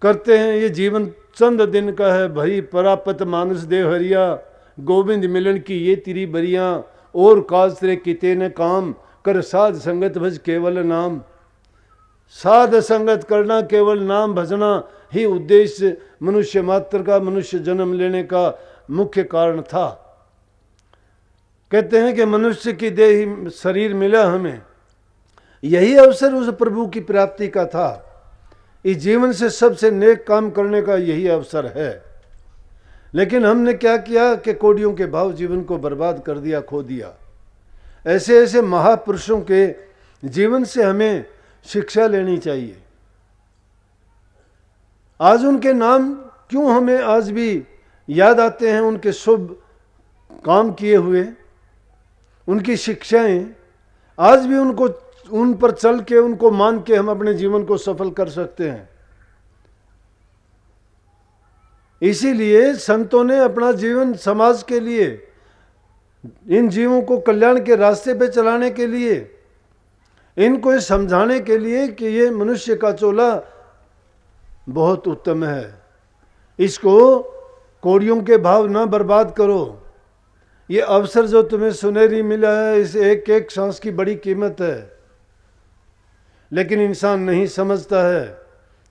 करते हैं? ये जीवन चंद दिन का है भई, परापत मानस देव हरिया, गोविंद मिलन की ये तेरी बरिया, और काज तेरे किते न काम, कर साध संगत भज केवल नाम। साध संगत करना, केवल नाम भजना ही उद्देश्य मनुष्य मात्र का, मनुष्य जन्म लेने का मुख्य कारण था। कहते हैं कि मनुष्य की देह शरीर मिला हमें, यही अवसर उस प्रभु की प्राप्ति का था। इस जीवन से सबसे नेक काम करने का यही अवसर है। लेकिन हमने क्या किया कि कोड़ियों के भाव जीवन को बर्बाद कर दिया, खो दिया। ऐसे ऐसे महापुरुषों के जीवन से हमें शिक्षा लेनी चाहिए। आज उनके नाम क्यों हमें आज भी याद आते हैं, उनके शुभ काम किए हुए, उनकी शिक्षाएं आज भी उनको, उन पर चल के, उनको मान के हम अपने जीवन को सफल कर सकते हैं। इसीलिए संतों ने अपना जीवन समाज के लिए, इन जीवों को कल्याण के रास्ते पे चलाने के लिए, इनको समझाने के लिए कि ये मनुष्य का चोला बहुत उत्तम है, इसको कौड़ियों के भाव ना बर्बाद करो। ये अवसर जो तुम्हें सुनहरी मिला है, इस एक एक सांस की बड़ी कीमत है। लेकिन इंसान नहीं समझता है।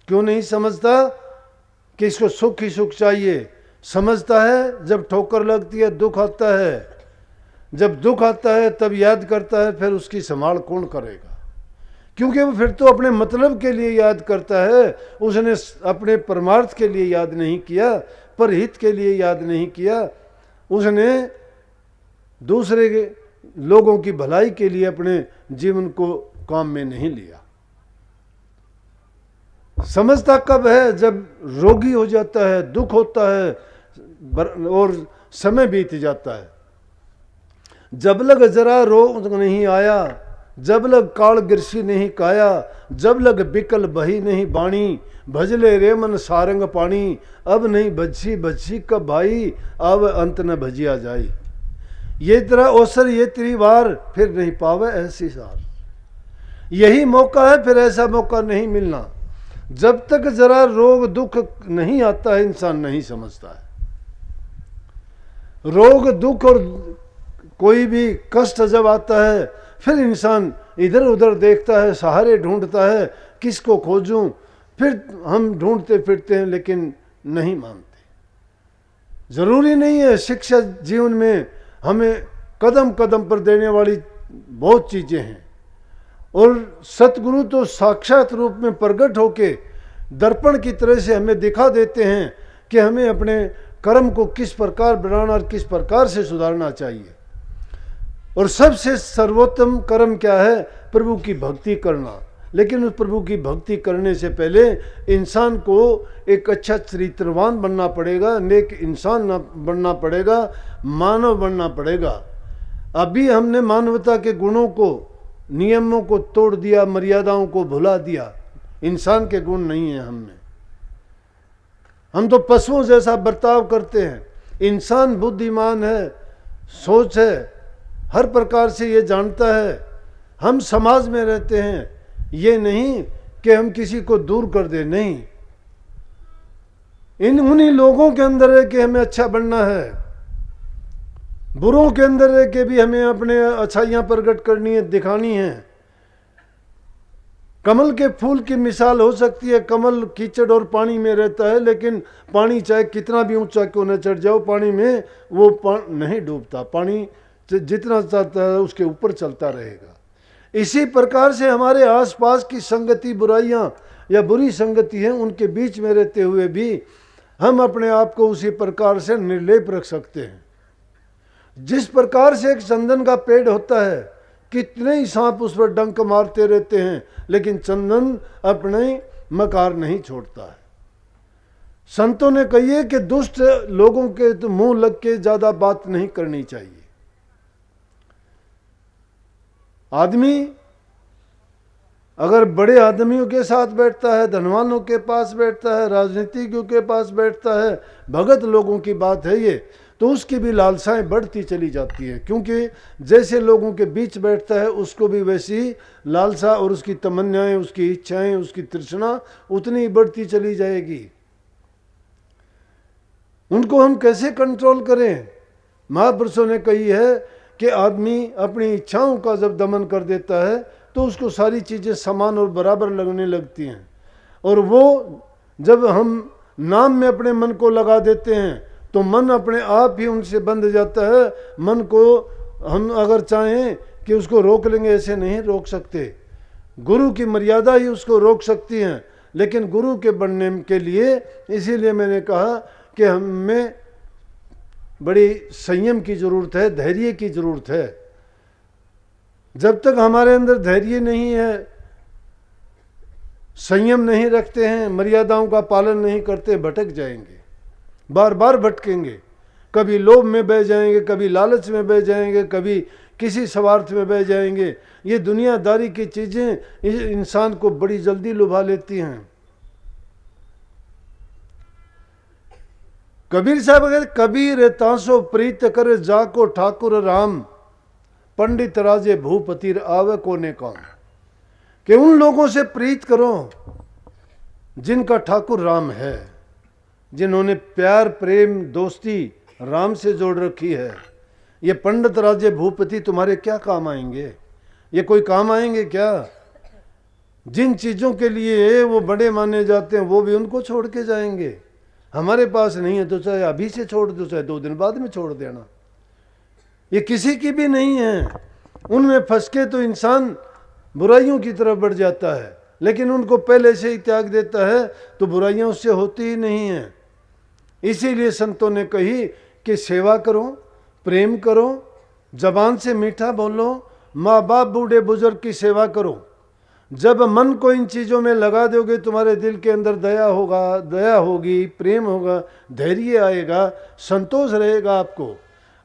क्यों नहीं समझता? कि इसको सुख ही सुख चाहिए। समझता है जब ठोकर लगती है, दुख आता है। जब दुख आता है तब याद करता है, फिर उसकी संभाल कौन करेगा? क्योंकि वो फिर तो अपने मतलब के लिए याद करता है, उसने अपने परमार्थ के लिए याद नहीं किया, परहित के लिए याद नहीं किया, उसने दूसरे के लोगों की भलाई के लिए अपने जीवन को काम में नहीं लिया। समझता कब है? जब रोगी हो जाता है, दुख होता है और समय बीत जाता है। जब लग जरा रोग नहीं आया, जब लग काल गिरसी नहीं काया, जब लग बिकल बही नहीं बाणी, भजले रे मन सारंग पानी, अब नहीं भजसी भजसी कब भाई, अब अंत न भजिया जाई। ये तेरा अवसर ये तेरी बार, फिर नहीं पावे ऐसी सार। यही मौका है, फिर ऐसा मौका नहीं मिलना। जब तक जरा रोग दुख नहीं आता है, इंसान नहीं समझता है। रोग दुख और कोई भी कष्ट जब आता है, फिर इंसान इधर उधर देखता है, सहारे ढूंढता है, किसको खोजूं। फिर हम ढूंढते फिरते हैं, लेकिन नहीं मानते। जरूरी नहीं है, शिक्षा जीवन में हमें कदम कदम पर देने वाली बहुत चीजें हैं। और सतगुरु तो साक्षात रूप में प्रकट होके दर्पण की तरह से हमें दिखा देते हैं कि हमें अपने कर्म को किस प्रकार बनाना और किस प्रकार से सुधारना चाहिए। और सबसे सर्वोत्तम कर्म क्या है? प्रभु की भक्ति करना। लेकिन उस प्रभु की भक्ति करने से पहले इंसान को एक अच्छा चरित्रवान बनना पड़ेगा, नेक इंसान बनना पड़ेगा, मानव बनना पड़ेगा। अभी हमने मानवता के गुणों को, नियमों को तोड़ दिया, मर्यादाओं को भुला दिया। इंसान के गुण नहीं है हम में। हम तो पशुओं जैसा बर्ताव करते हैं। इंसान बुद्धिमान है, सोच है, हर प्रकार से ये जानता है। हम समाज में रहते हैं, ये नहीं कि हम किसी को दूर कर दें, नहीं। उन्हीं लोगों के अंदर है कि हमें अच्छा बनना है, बुरों के अंदर है कि भी हमें अपने अच्छाइयां प्रकट करनी है, दिखानी है। कमल के फूल की मिसाल हो सकती है। कमल कीचड़ और पानी में रहता है, लेकिन पानी चाहे कितना भी ऊंचा क्यों न चढ़ जाओ, पानी में वो नहीं डूबता। पानी जितना चाहता है उसके ऊपर चलता रहेगा। इसी प्रकार से हमारे आसपास की संगति, बुराइयां या बुरी संगति है, उनके बीच में रहते हुए भी हम अपने आप को उसी प्रकार से निर्लेप रख सकते हैं। जिस प्रकार से एक चंदन का पेड़ होता है, कितने ही सांप उस पर डंक मारते रहते हैं, लेकिन चंदन अपने मकार नहीं छोड़ता है। संतों ने कही है कि दुष्ट लोगों के तो मुंह लग के ज्यादा बात नहीं करनी चाहिए। आदमी अगर बड़े आदमियों के साथ बैठता है, धनवानों के पास बैठता है, राजनीतिज्ञों के पास बैठता है, भगत लोगों की बात है ये, तो उसकी भी लालसाएं बढ़ती चली जाती है। क्योंकि जैसे लोगों के बीच बैठता है, उसको भी वैसी लालसा और उसकी तमन्नाएं, उसकी इच्छाएं, उसकी तृष्णा उतनी बढ़ती चली जाएगी। उनको हम कैसे कंट्रोल करें? महापुरुषों ने कही है कि आदमी अपनी इच्छाओं का जब दमन कर देता है तो उसको सारी चीज़ें समान और बराबर लगने लगती हैं। और वो जब हम नाम में अपने मन को लगा देते हैं तो मन अपने आप ही उनसे बंध जाता है। मन को हम अगर चाहें कि उसको रोक लेंगे, ऐसे नहीं रोक सकते। गुरु की मर्यादा ही उसको रोक सकती है। लेकिन गुरु के बनने के लिए, इसीलिए मैंने कहा कि हमें बड़ी संयम की ज़रूरत है, धैर्य की ज़रूरत है। जब तक हमारे अंदर धैर्य नहीं है, संयम नहीं रखते हैं, मर्यादाओं का पालन नहीं करते, भटक जाएंगे, बार बार भटकेंगे। कभी लोभ में बह जाएंगे, कभी लालच में बह जाएंगे, कभी किसी स्वार्थ में बह जाएंगे। ये दुनियादारी की चीजें इस इंसान को बड़ी जल्दी लुभा लेती हैं। कबीर साहब कहते, कबीर तांसो प्रीत करे जाको ठाकुर राम, पंडित राजे भूपतिर आवे कोने काम। कि उन लोगों से प्रीत करो जिनका ठाकुर राम है, जिन्होंने प्यार प्रेम दोस्ती राम से जोड़ रखी है। ये पंडित राजे भूपति तुम्हारे क्या काम आएंगे? ये कोई काम आएंगे क्या? जिन चीजों के लिए वो बड़े माने जाते हैं वो भी उनको छोड़ के जाएंगे। हमारे पास नहीं है तो चाहे अभी से छोड़ दो, चाहे 2 दिन बाद में छोड़ देना, ये किसी की भी नहीं है। उनमें फंस के तो इंसान बुराइयों की तरफ बढ़ जाता है, लेकिन उनको पहले से ही त्याग देता है तो बुराइयां उससे होती ही नहीं है। इसीलिए संतों ने कही कि सेवा करो, प्रेम करो, जबान से मीठा बोलो, माँ बाप बूढ़े बुजुर्ग की सेवा करो। जब मन को इन चीज़ों में लगा दोगे, तुम्हारे दिल के अंदर दया होगा, दया होगी, प्रेम होगा, धैर्य आएगा, संतोष रहेगा आपको।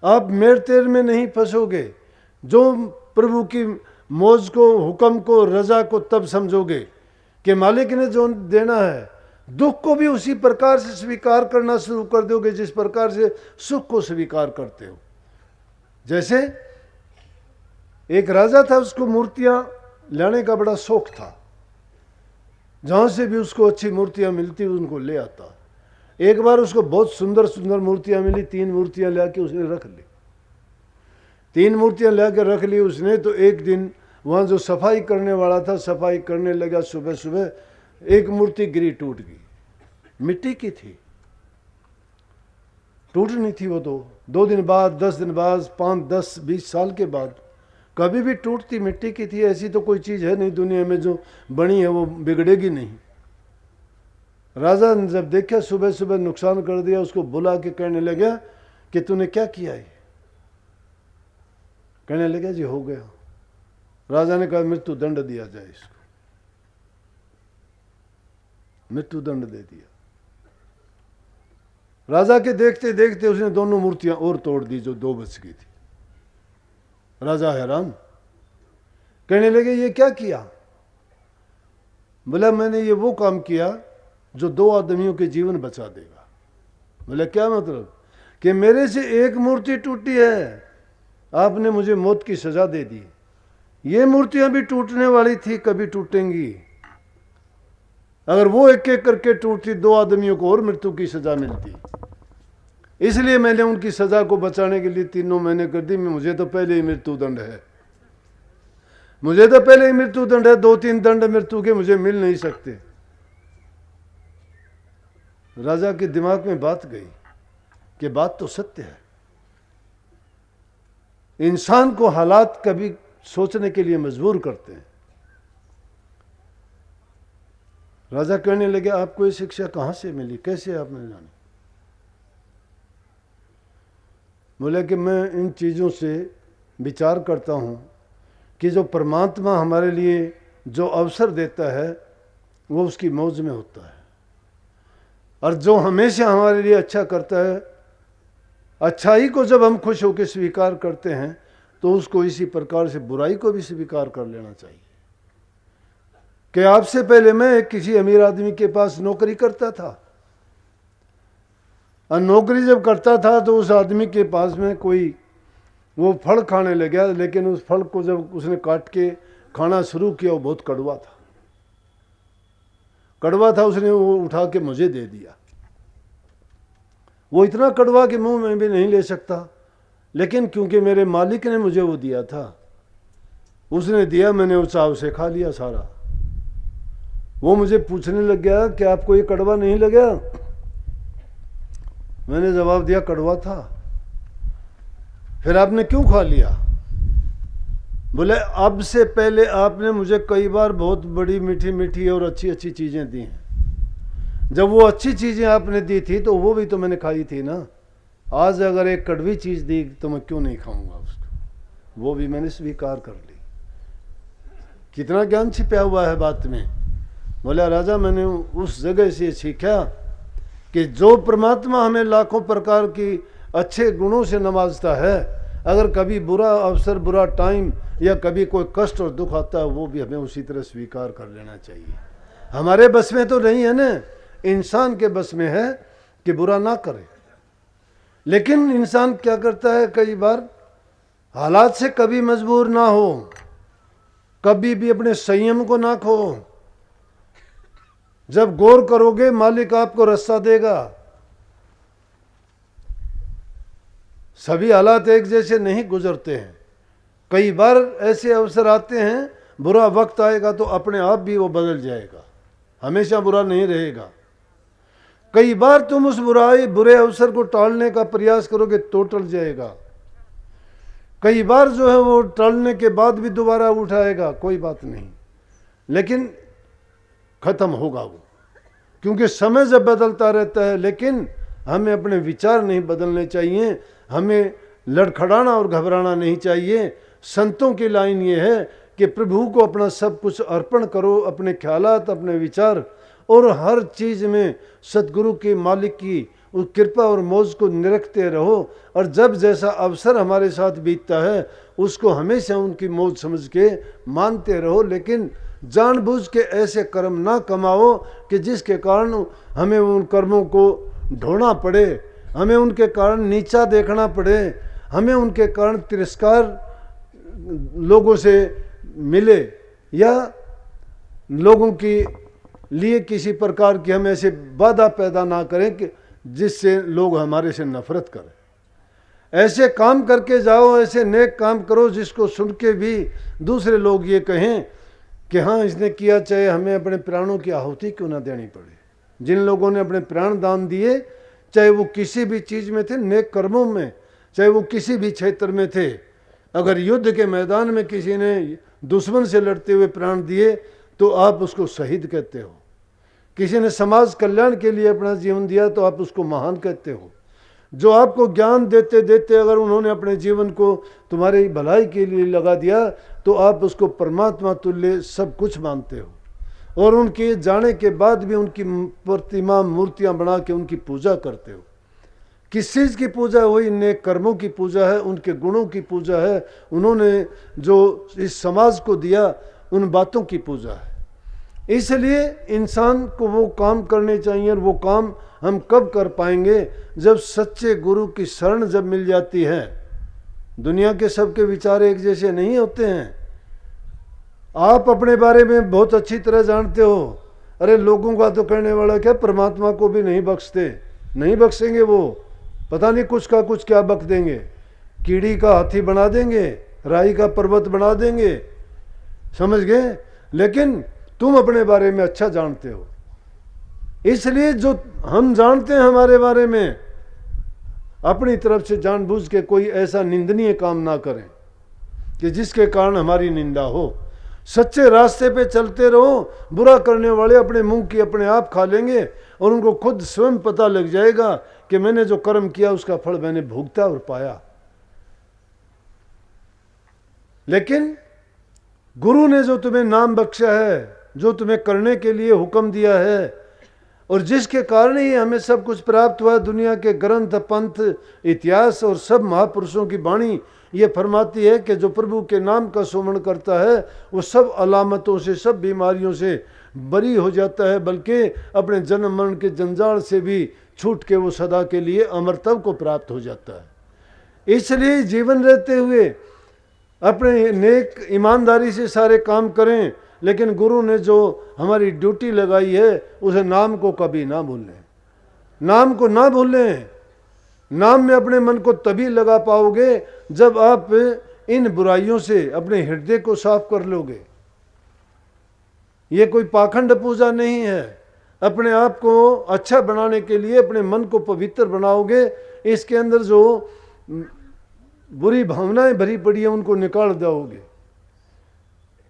आप मेर तेर में नहीं फंसोगे। जो प्रभु की मौज को, हुक्म को, रजा को तब समझोगे कि मालिक ने जो देना है, दुख को भी उसी प्रकार से स्वीकार करना शुरू कर दोगे जिस प्रकार से सुख को स्वीकार करते हो। जैसे एक राजा था, उसको मूर्तियां लाने का बड़ा शौक था। जहां से भी उसको अच्छी मूर्तियां मिलती उनको ले आता। एक बार उसको बहुत सुंदर सुंदर मूर्तियां मिली, 3 मूर्तियां लाके उसने रख ली। 3 मूर्तियां लाके रख ली उसने। तो एक दिन वहां जो सफाई करने वाला था, सफाई करने लगा सुबह सुबह, एक मूर्ति गिरी, टूट गई। मिट्टी की थी, टूटनी थी वो तो 2 दिन बाद, 10 दिन बाद, 5, 10, 20 साल के बाद कभी भी टूटती, मिट्टी की थी। ऐसी तो कोई चीज है नहीं दुनिया में जो बनी है वो बिगड़ेगी नहीं। राजा ने जब देखा सुबह सुबह नुकसान कर दिया, उसको बुला के कहने लगा कि तूने क्या किया है? कहने लगा जी हो गया। राजा ने कहा मृत्यु दंड दिया जाए इसको। मृत्यु दंड दे दिया। राजा के देखते देखते उसने दोनों मूर्तियां और तोड़ दी जो 2 बच गई थी। राजा हैरान, कहने लगे ये क्या किया? बोला मैंने ये वो काम किया जो 2 आदमियों के जीवन बचा देगा। बोला क्या मतलब? कि मेरे से एक मूर्ति टूटी है, आपने मुझे मौत की सजा दे दी। ये मूर्तियां भी टूटने वाली थी, कभी टूटेंगी। अगर वो एक एक करके टूटती, 2 आदमियों को और मृत्यु की सजा मिलती। इसलिए मैंने उनकी सजा को बचाने के लिए 3 महीने कर दी। मुझे तो पहले ही मृत्यु दंड है, मुझे तो पहले ही मृत्यु दंड है। 2-3 दंड मृत्यु के मुझे मिल नहीं सकते। राजा के दिमाग में बात गई कि बात तो सत्य है। इंसान को हालात कभी सोचने के लिए मजबूर करते हैं। राजा कहने लगे आपको ये शिक्षा कहां से मिली, कैसे आपने जानी? बोले कि मैं इन चीज़ों से विचार करता हूँ कि जो परमात्मा हमारे लिए जो अवसर देता है वो उसकी मौज में होता है, और जो हमेशा हमारे लिए अच्छा करता है, अच्छाई को जब हम खुश होकर स्वीकार करते हैं तो उसको इसी प्रकार से बुराई को भी स्वीकार कर लेना चाहिए। कि आपसे पहले मैं किसी अमीर आदमी के पास नौकरी करता था, और नौकरी जब करता था तो उस आदमी के पास में कोई वो फल खाने लगा, लेकिन उस फल को जब उसने काट के खाना शुरू किया वो बहुत कड़वा था। कड़वा था, उसने वो उठा के मुझे दे दिया। वो इतना कड़वा कि मुंह में भी नहीं ले सकता, लेकिन क्योंकि मेरे मालिक ने मुझे वो दिया था, उसने दिया, मैंने उस चाव से खा लिया सारा। वो मुझे पूछने लग गया कि आपको ये कड़वा नहीं लगा? मैंने जवाब दिया कड़वा था। फिर आपने क्यों खा लिया? बोले अब से पहले आपने मुझे कई बार बहुत बड़ी मीठी मीठी और अच्छी अच्छी चीजें दी हैं। जब वो अच्छी चीजें आपने दी थी तो वो भी तो मैंने खाई थी ना। आज अगर एक कड़वी चीज दी तो मैं क्यों नहीं खाऊंगा उसको? वो भी मैंने स्वीकार कर ली। कितना ज्ञान छिपा हुआ है बात में। बोला राजा मैंने उस जगह से सीखा कि जो परमात्मा हमें लाखों प्रकार की अच्छे गुणों से नवाजता है, अगर कभी बुरा अवसर, बुरा टाइम या कभी कोई कष्ट और दुख आता है, वो भी हमें उसी तरह स्वीकार कर लेना चाहिए। हमारे बस में तो नहीं है ना, इंसान के बस में है कि बुरा ना करे। लेकिन इंसान क्या करता है, कई बार हालात से कभी मजबूर ना हो, कभी भी अपने संयम को ना खो। जब गौर करोगे मालिक आपको रास्ता देगा। सभी हालात एक जैसे नहीं गुजरते हैं। कई बार ऐसे अवसर आते हैं, बुरा वक्त आएगा तो अपने आप भी वो बदल जाएगा, हमेशा बुरा नहीं रहेगा। कई बार तुम उस बुरे अवसर को टालने का प्रयास करोगे तो टल जाएगा। कई बार जो है वो टलने के बाद भी दोबारा उठाएगा, कोई बात नहीं, लेकिन खत्म होगा वो, क्योंकि समय जब बदलता रहता है। लेकिन हमें अपने विचार नहीं बदलने चाहिए, हमें लड़खड़ाना और घबराना नहीं चाहिए। संतों की लाइन ये है कि प्रभु को अपना सब कुछ अर्पण करो, अपने ख्यालात, अपने विचार, और हर चीज़ में सतगुरु के मालिक की उस कृपा और मौज को निरखते रहो। और जब जैसा अवसर हमारे साथ बीतता है उसको हमेशा उनकी मौज समझ के मानते रहो। लेकिन जानबूझ के ऐसे कर्म ना कमाओ कि जिसके कारण हमें उन कर्मों को ढोना पड़े, हमें उनके कारण नीचा देखना पड़े, हमें उनके कारण तिरस्कार लोगों से मिले, या लोगों की लिए किसी प्रकार की हम ऐसे बाधा पैदा ना करें कि जिससे लोग हमारे से नफरत करें। ऐसे काम करके जाओ, ऐसे नेक काम करो जिसको सुन के भी दूसरे लोग ये कहें कि हाँ इसने किया, चाहे हमें अपने प्राणों की आहुति क्यों ना देनी पड़े। जिन लोगों ने अपने प्राण दान दिए, चाहे वो किसी भी चीज़ में थे, नेक कर्मों में, चाहे वो किसी भी क्षेत्र में थे, अगर युद्ध के मैदान में किसी ने दुश्मन से लड़ते हुए प्राण दिए तो आप उसको शहीद कहते हो। किसी ने समाज कल्याण के लिए अपना जीवन दिया तो आप उसको महान कहते हो। जो आपको ज्ञान देते देते अगर उन्होंने अपने जीवन को तुम्हारी भलाई के लिए लगा दिया तो आप उसको परमात्मा तुल्य सब कुछ मानते हो, और उनके जाने के बाद भी उनकी प्रतिमा, मूर्तियां बना के उनकी पूजा करते हो। किस चीज़ की पूजा हुई? नेक कर्मों की पूजा है, उनके गुणों की पूजा है, उन्होंने जो इस समाज को दिया उन बातों की पूजा है। इसलिए इंसान को वो काम करने चाहिए, और वो काम हम कब कर पाएंगे? जब सच्चे गुरु की शरण जब मिल जाती है। दुनिया के सबके विचार एक जैसे नहीं होते हैं। आप अपने बारे में बहुत अच्छी तरह जानते हो, अरे लोगों का तो कहने वाला क्या, परमात्मा को भी नहीं बख्शते, नहीं बख्शेंगे वो, पता नहीं कुछ का कुछ क्या बक देंगे, कीड़ी का हाथी बना देंगे, राई का पर्वत बना देंगे, समझ गए। लेकिन तुम अपने बारे में अच्छा जानते हो, इसलिए जो हम जानते हैं हमारे बारे में, अपनी तरफ से जानबूझ के कोई ऐसा निंदनीय काम ना करें कि जिसके कारण हमारी निंदा हो। सच्चे रास्ते पे चलते रहो, बुरा करने वाले अपने मुंह की अपने आप खा लेंगे, और उनको खुद स्वयं पता लग जाएगा कि मैंने जो कर्म किया उसका फल मैंने भुगता और पाया। लेकिन गुरु ने जो तुम्हें नाम बख्शा है, जो तुम्हें करने के लिए हुक्म दिया है, और जिसके कारण ही हमें सब कुछ प्राप्त हुआ, दुनिया के ग्रंथ, पंथ, इतिहास और सब महापुरुषों की वाणी ये फरमाती है कि जो प्रभु के नाम का सुमरण करता है वो सब अलामतों से, सब बीमारियों से बरी हो जाता है, बल्कि अपने जन्म मरण के जंजाल से भी छूट के वो सदा के लिए अमरत्व को प्राप्त हो जाता है। इसलिए जीवन रहते हुए अपने नेक ईमानदारी से सारे काम करें, लेकिन गुरु ने जो हमारी ड्यूटी लगाई है उसे नाम को कभी ना भूलें, नाम को ना भूलें। नाम में अपने मन को तभी लगा पाओगे जब आप इन बुराइयों से अपने हृदय को साफ कर लोगे। ये कोई पाखंड पूजा नहीं है, अपने आप को अच्छा बनाने के लिए अपने मन को पवित्र बनाओगे। इसके अंदर जो बुरी भावनाएं भरी पड़ी हैं उनको निकाल दोगे,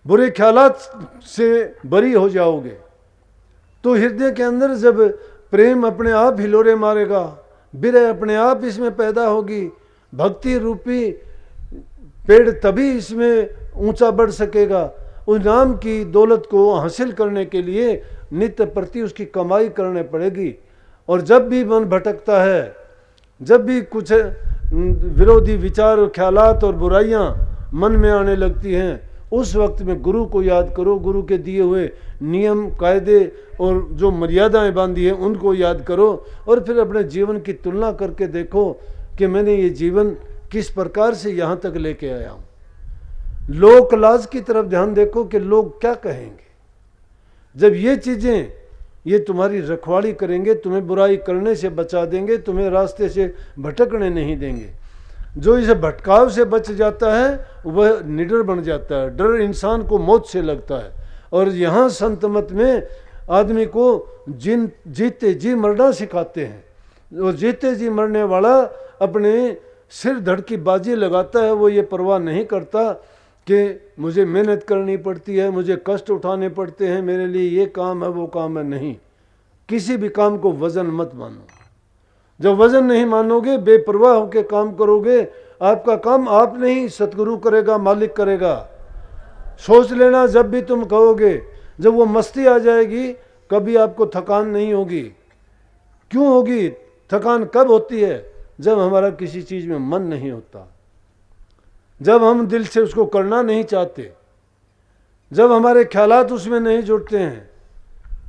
बुरे ख्यालात से बरी हो जाओगे, तो हृदय के अंदर जब प्रेम अपने आप हिलोरे मारेगा, विरह अपने आप इसमें पैदा होगी, भक्ति रूपी पेड़ तभी इसमें ऊंचा बढ़ सकेगा। उस नाम की दौलत को हासिल करने के लिए नित्य प्रति उसकी कमाई करने पड़ेगी। और जब भी मन भटकता है, जब भी कुछ विरोधी विचार, ख्यालात और बुराइयां मन में आने लगती हैं, उस वक्त में गुरु को याद करो, गुरु के दिए हुए नियम, कायदे और जो मर्यादाएं बांधी हैं उनको याद करो, और फिर अपने जीवन की तुलना करके देखो कि मैंने ये जीवन किस प्रकार से यहाँ तक लेके आया हूँ। लोक लाज की तरफ ध्यान देखो कि लोग क्या कहेंगे। जब ये चीज़ें ये तुम्हारी रखवाली करेंगे, तुम्हें बुराई करने से बचा देंगे, तुम्हें रास्ते से भटकने नहीं देंगे। जो इस भटकाव से बच जाता है वह निडर बन जाता है। डर इंसान को मौत से लगता है। और यहाँ संत मत में आदमी को जीते जी मरना सिखाते हैं। और जीते जी मरने वाला अपने सिर धड़ की बाजी लगाता है। वो ये परवाह नहीं करता कि मुझे मेहनत करनी पड़ती है, मुझे कष्ट उठाने पड़ते हैं, मेरे लिए ये काम है वो काम है। नहीं, किसी भी काम को वजन मत मानो। जब वजन नहीं मानोगे, बेपरवाह होकर काम करोगे, आपका काम आप नहीं सतगुरु करेगा, मालिक करेगा। सोच लेना, जब भी तुम कहोगे, जब वो मस्ती आ जाएगी, कभी आपको थकान नहीं होगी। क्यों होगी थकान? कब होती है? जब हमारा किसी चीज में मन नहीं होता, जब हम दिल से उसको करना नहीं चाहते, जब हमारे ख्यालात उसमें नहीं जुड़ते हैं।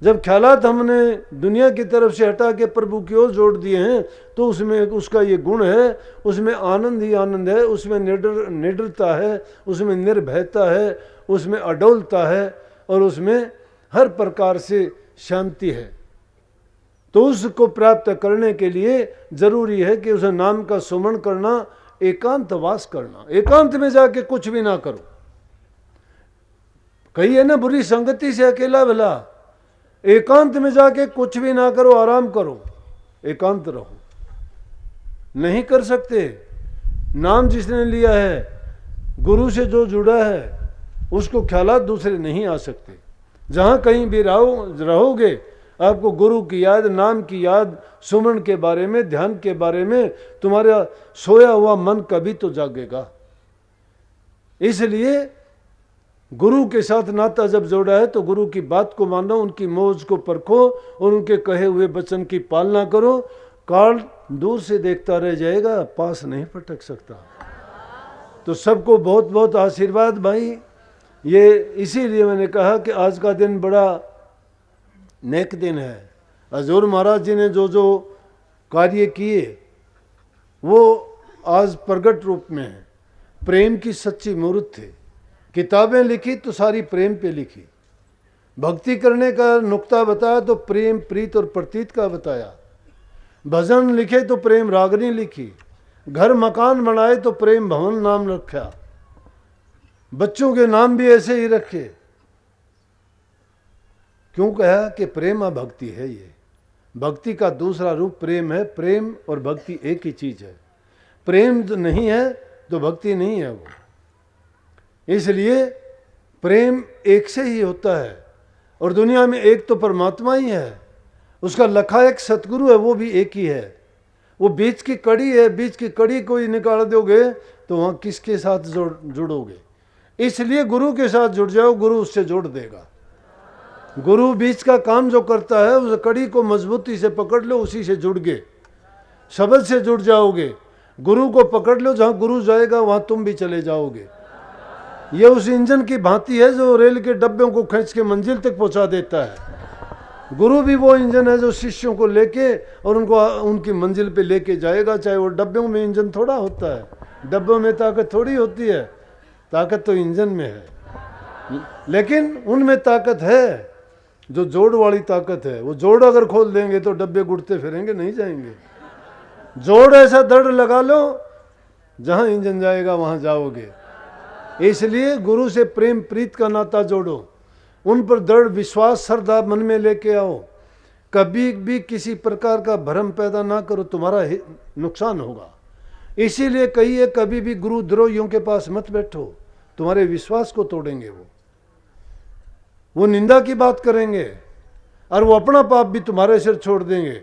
जब ख्यालात हमने दुनिया की तरफ से हटा के प्रभु की ओर जोड़ दिए हैं, तो उसमें उसका ये गुण है, उसमें आनंद ही आनंद है, उसमें निडरता है, उसमें निर्भयता है, उसमें अडोलता है, और उसमें हर प्रकार से शांति है। तो उसको प्राप्त करने के लिए जरूरी है कि उस नाम का सुमरण करना, एकांतवास करना। एकांत में जाके कुछ भी ना करो। कही है ना, बुरी संगति से अकेला भला। एकांत में जाके कुछ भी ना करो, आराम करो, एकांत रहो। नहीं कर सकते। नाम जिसने लिया है, गुरु से जो जुड़ा है, उसको ख्यालात दूसरे नहीं आ सकते। जहां कहीं भी रहोगे, आपको गुरु की याद, नाम की याद, सुमरण के बारे में, ध्यान के बारे में तुम्हारा सोया हुआ मन कभी तो जागेगा। इसलिए गुरु के साथ नाता जब जोड़ा है तो गुरु की बात को मानो, उनकी मौज को परखो और उनके कहे हुए वचन की पालना करो। काल दूर से देखता रह जाएगा, पास नहीं पटक सकता। तो सबको बहुत बहुत आशीर्वाद भाई। ये इसीलिए मैंने कहा कि आज का दिन बड़ा नेक दिन है। हजूर महाराज जी ने जो जो कार्य किए वो आज प्रगट रूप में है। प्रेम की सच्ची मूर्त थे। किताबें लिखी तो सारी प्रेम पे लिखी। भक्ति करने का नुक्ता बताया तो प्रेम, प्रीत और प्रतीत का बताया। भजन लिखे तो प्रेम रागनी लिखी। घर मकान बनाए तो प्रेम भवन नाम रखा। बच्चों के नाम भी ऐसे ही रखे। क्यों कहा कि प्रेम भक्ति है। ये भक्ति का दूसरा रूप प्रेम है। प्रेम और भक्ति एक ही चीज है। प्रेम तो नहीं है तो भक्ति नहीं है वो। इसलिए प्रेम एक से ही होता है। और दुनिया में एक तो परमात्मा ही है, उसका लखा एक सतगुरु है, वो भी एक ही है। वो बीच की कड़ी है। बीच की कड़ी को ही निकाल दोगे तो वहाँ किसके साथ जुड़ोगे? इसलिए गुरु के साथ जुड़ जाओ, गुरु उससे जोड़ देगा। गुरु बीच का काम जो करता है, उस कड़ी को मजबूती से पकड़ लो, उसी से जुड़ गए। शब्द से जुड़ जाओगे। गुरु को पकड़ लो, जहाँ गुरु जाएगा वहाँ तुम भी चले जाओगे। ये उस इंजन की भांति है जो रेल के डब्बों को खींच के मंजिल तक पहुंचा देता है। गुरु भी वो इंजन है जो शिष्यों को लेके और उनको उनकी मंजिल पे लेके जाएगा। चाहे वो डब्बों में इंजन थोड़ा होता है, डब्बों में ताकत थोड़ी होती है। ताकत तो इंजन में है, लेकिन उनमें ताकत है जो जोड़ वाली ताकत है। वो जोड़ अगर खोल देंगे तो डब्बे गुड़ते फिरेंगे, नहीं जाएंगे। जोड़ ऐसा दृढ़ लगा लो, जहां इंजन जाएगा वहां जाओगे। इसलिए गुरु से प्रेम प्रीत का नाता जोड़ो। उन पर दृढ़ विश्वास, श्रद्धा मन में लेके आओ। कभी भी किसी प्रकार का भ्रम पैदा ना करो, तुम्हारा नुकसान होगा। इसीलिए कहिए, कभी भी गुरु द्रोहियों के पास मत बैठो, तुम्हारे विश्वास को तोड़ेंगे। वो निंदा की बात करेंगे और वो अपना पाप भी तुम्हारे सिर छोड़ देंगे।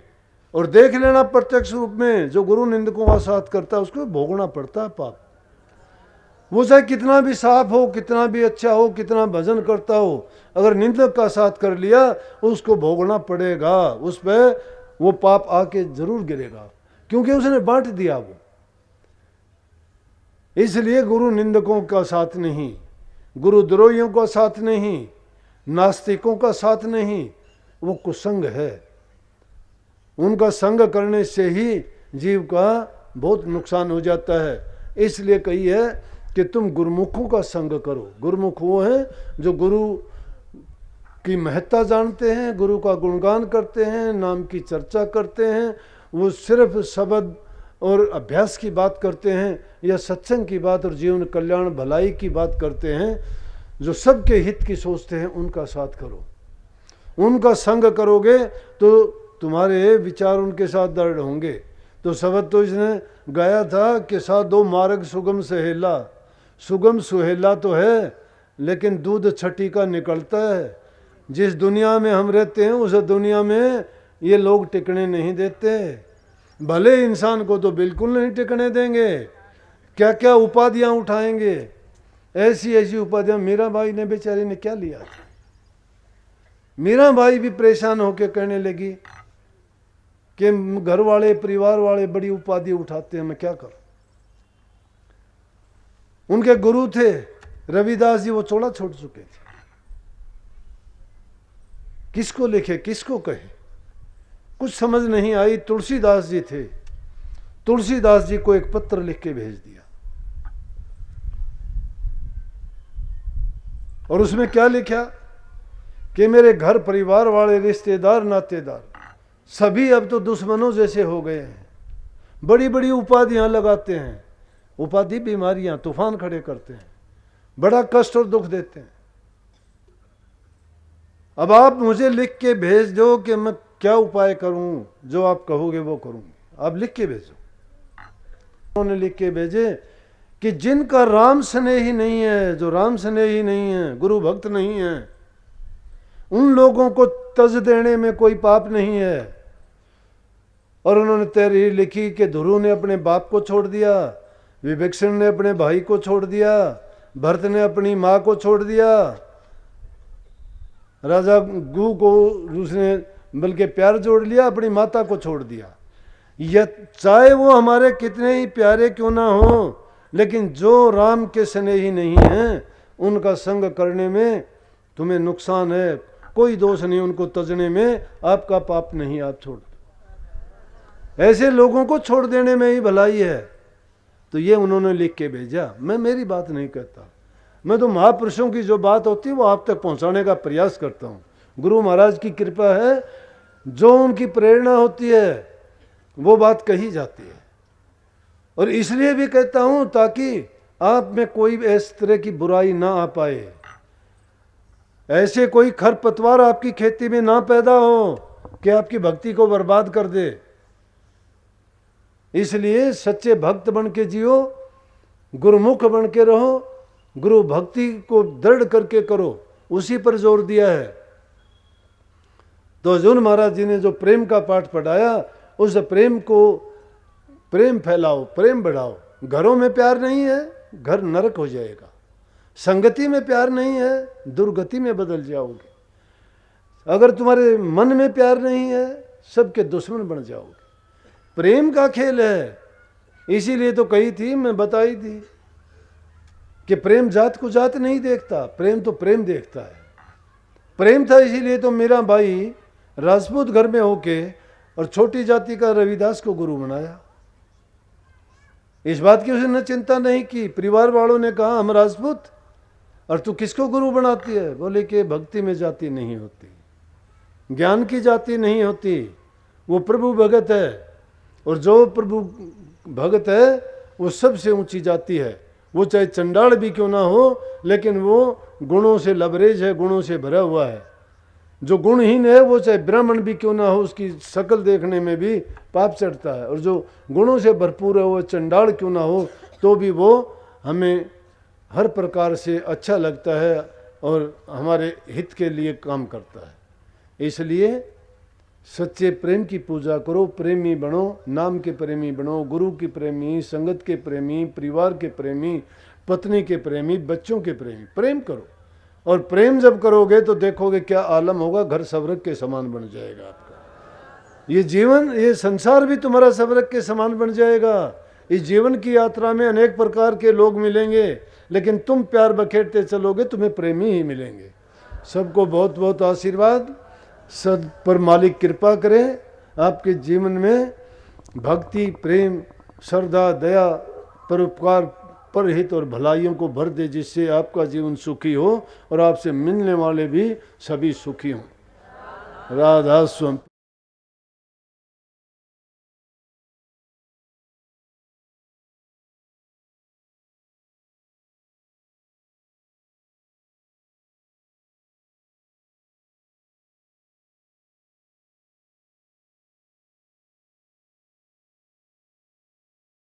और देख लेना प्रत्यक्ष रूप में, जो गुरु निंदकों का साथ करता है उसको भोगना पड़ता है पाप। वो चाहे कितना भी साफ हो, कितना भी अच्छा हो, कितना भजन करता हो, अगर निंदक का साथ कर लिया उसको भोगना पड़ेगा, उस पर वो पाप आके जरूर गिरेगा, क्योंकि उसने बांट दिया वो। इसलिए गुरु निंदकों का साथ नहीं, गुरु द्रोहियों का साथ नहीं, नास्तिकों का साथ नहीं, वो कुसंग है। उनका संग करने से ही जीव का बहुत नुकसान हो जाता है। इसलिए कही है कि तुम गुरुमुखों का संग करो। गुरुमुख वो हैं जो गुरु की महत्ता जानते हैं, गुरु का गुणगान करते हैं, नाम की चर्चा करते हैं। वो सिर्फ शब्द और अभ्यास की बात करते हैं या सत्संग की बात और जीवन कल्याण भलाई की बात करते हैं, जो सबके हित की सोचते हैं। उनका साथ करो, उनका संग करोगे तो तुम्हारे विचार उनके साथ दृढ़ होंगे। तो शब्द तो इसने गाया था कि साधो मार्ग सुगम सहेला। सुगम सुहेला तो है, लेकिन दूध छठी का निकलता है। जिस दुनिया में हम रहते हैं उस दुनिया में ये लोग टिकने नहीं देते। भले इंसान को तो बिल्कुल नहीं टिकने देंगे, क्या क्या उपाधियां उठाएंगे, ऐसी ऐसी उपाधियां। मीराबाई ने बेचारी ने क्या लिया? मीराबाई भी परेशान होकर कहने लगी कि घर वाले परिवार वाले बड़ी उपाधि उठाते हैं, मैं क्या करूं। उनके गुरु थे रविदास जी, वो चोला छोड़ चुके थे। किसको लिखे, किसको कहे, कुछ समझ नहीं आई। तुलसीदास जी थे, तुलसीदास जी को एक पत्र लिख के भेज दिया, और उसमें क्या लिखा कि मेरे घर परिवार वाले, रिश्तेदार, नातेदार सभी अब तो दुश्मनों जैसे हो गए हैं। बड़ी बड़ी उपाधियां लगाते हैं, उपाधि बीमारियां तूफान खड़े करते हैं, बड़ा कष्ट और दुख देते हैं। अब आप मुझे लिख के भेज दो कि मैं क्या उपाय करूं, जो आप कहोगे वो करूंगी। आप लिख के भेजो। उन्होंने लिख के भेजे कि जिनका राम स्नेही नहीं है, जो राम स्नेही नहीं है, गुरु भक्त नहीं है, उन लोगों को तज देने में कोई पाप नहीं है। और उन्होंने तहरीर लिखी कि ध्रुव ने अपने बाप को छोड़ दिया, विभीषण ने अपने भाई को छोड़ दिया, भरत ने अपनी माँ को छोड़ दिया, राजा गु को उसने बल्कि प्यार जोड़ लिया, अपनी माता को छोड़ दिया। यह चाहे वो हमारे कितने ही प्यारे क्यों ना हो, लेकिन जो राम के स्नेही नहीं हैं उनका संग करने में तुम्हें नुकसान है। कोई दोष नहीं उनको तजने में, आपका पाप नहीं, आप छोड़ दो। ऐसे लोगों को छोड़ देने में ही भलाई है। तो ये उन्होंने लिख के भेजा। मैं मेरी बात नहीं कहता, मैं तो महापुरुषों की जो बात होती है वो आप तक पहुंचाने का प्रयास करता हूँ। गुरु महाराज की कृपा है, जो उनकी प्रेरणा होती है वो बात कही जाती है। और इसलिए भी कहता हूँ ताकि आप में कोई इस तरह की बुराई ना आ पाए, ऐसे कोई खरपतवार आपकी खेती में ना पैदा हो कि आपकी भक्ति को बर्बाद कर दे। इसलिए सच्चे भक्त बन के जियो, गुरुमुख बन के रहो, गुरु भक्ति को दृढ़ करके करो, उसी पर जोर दिया है। तो अर्जुन महाराज जी ने जो प्रेम का पाठ पढ़ाया, उस प्रेम को, प्रेम फैलाओ, प्रेम बढ़ाओ। घरों में प्यार नहीं है, घर नरक हो जाएगा। संगति में प्यार नहीं है, दुर्गति में बदल जाओगे। अगर तुम्हारे मन में प्यार नहीं है, सबके दुश्मन बन जाओगे। प्रेम का खेल है। इसीलिए तो कही थी, मैं बताई थी कि प्रेम जात को जात नहीं देखता, प्रेम तो प्रेम देखता है। प्रेम था, इसीलिए तो मेरा भाई राजपूत घर में होके और छोटी जाति का रविदास को गुरु बनाया। इस बात की उसने चिंता नहीं की। परिवार वालों ने कहा हम राजपूत और तू किसको गुरु बनाती है? बोले कि भक्ति में जाति नहीं होती, ज्ञान की जाति नहीं होती, वो प्रभु भगत है। और जो प्रभु भगत है वो सबसे ऊंची जाति है। वो चाहे चंडाल भी क्यों ना हो, लेकिन वो गुणों से लबरेज है, गुणों से भरा हुआ है। जो गुणहीन है वो चाहे ब्राह्मण भी क्यों ना हो, उसकी शक्ल देखने में भी पाप चढ़ता है। और जो गुणों से भरपूर है वो चंडाल क्यों ना हो, तो भी वो हमें हर प्रकार से अच्छा लगता है और हमारे हित के लिए काम करता है। इसलिए सच्चे प्रेम की पूजा करो, प्रेमी बनो, नाम के प्रेमी बनो, गुरु के प्रेमी, संगत के प्रेमी, परिवार के प्रेमी, पत्नी के प्रेमी, बच्चों के प्रेमी। प्रेम करो, और प्रेम जब करोगे तो देखोगे क्या आलम होगा, घर स्वर्ग के समान बन जाएगा आपका। ये जीवन, ये संसार भी तुम्हारा स्वर्ग के समान बन जाएगा। इस जीवन की यात्रा में अनेक प्रकार के लोग मिलेंगे, लेकिन तुम प्यार बखेरते चलोगे, तुम्हें प्रेमी ही मिलेंगे। सबको बहुत बहुत आशीर्वाद। सद पर मालिक कृपा करें, आपके जीवन में भक्ति, प्रेम, श्रद्धा, दया, परोपकार, परहित और भलाइयों को भर दे, जिससे आपका जीवन सुखी हो और आपसे मिलने वाले भी सभी सुखी हों। राधा स्वयं।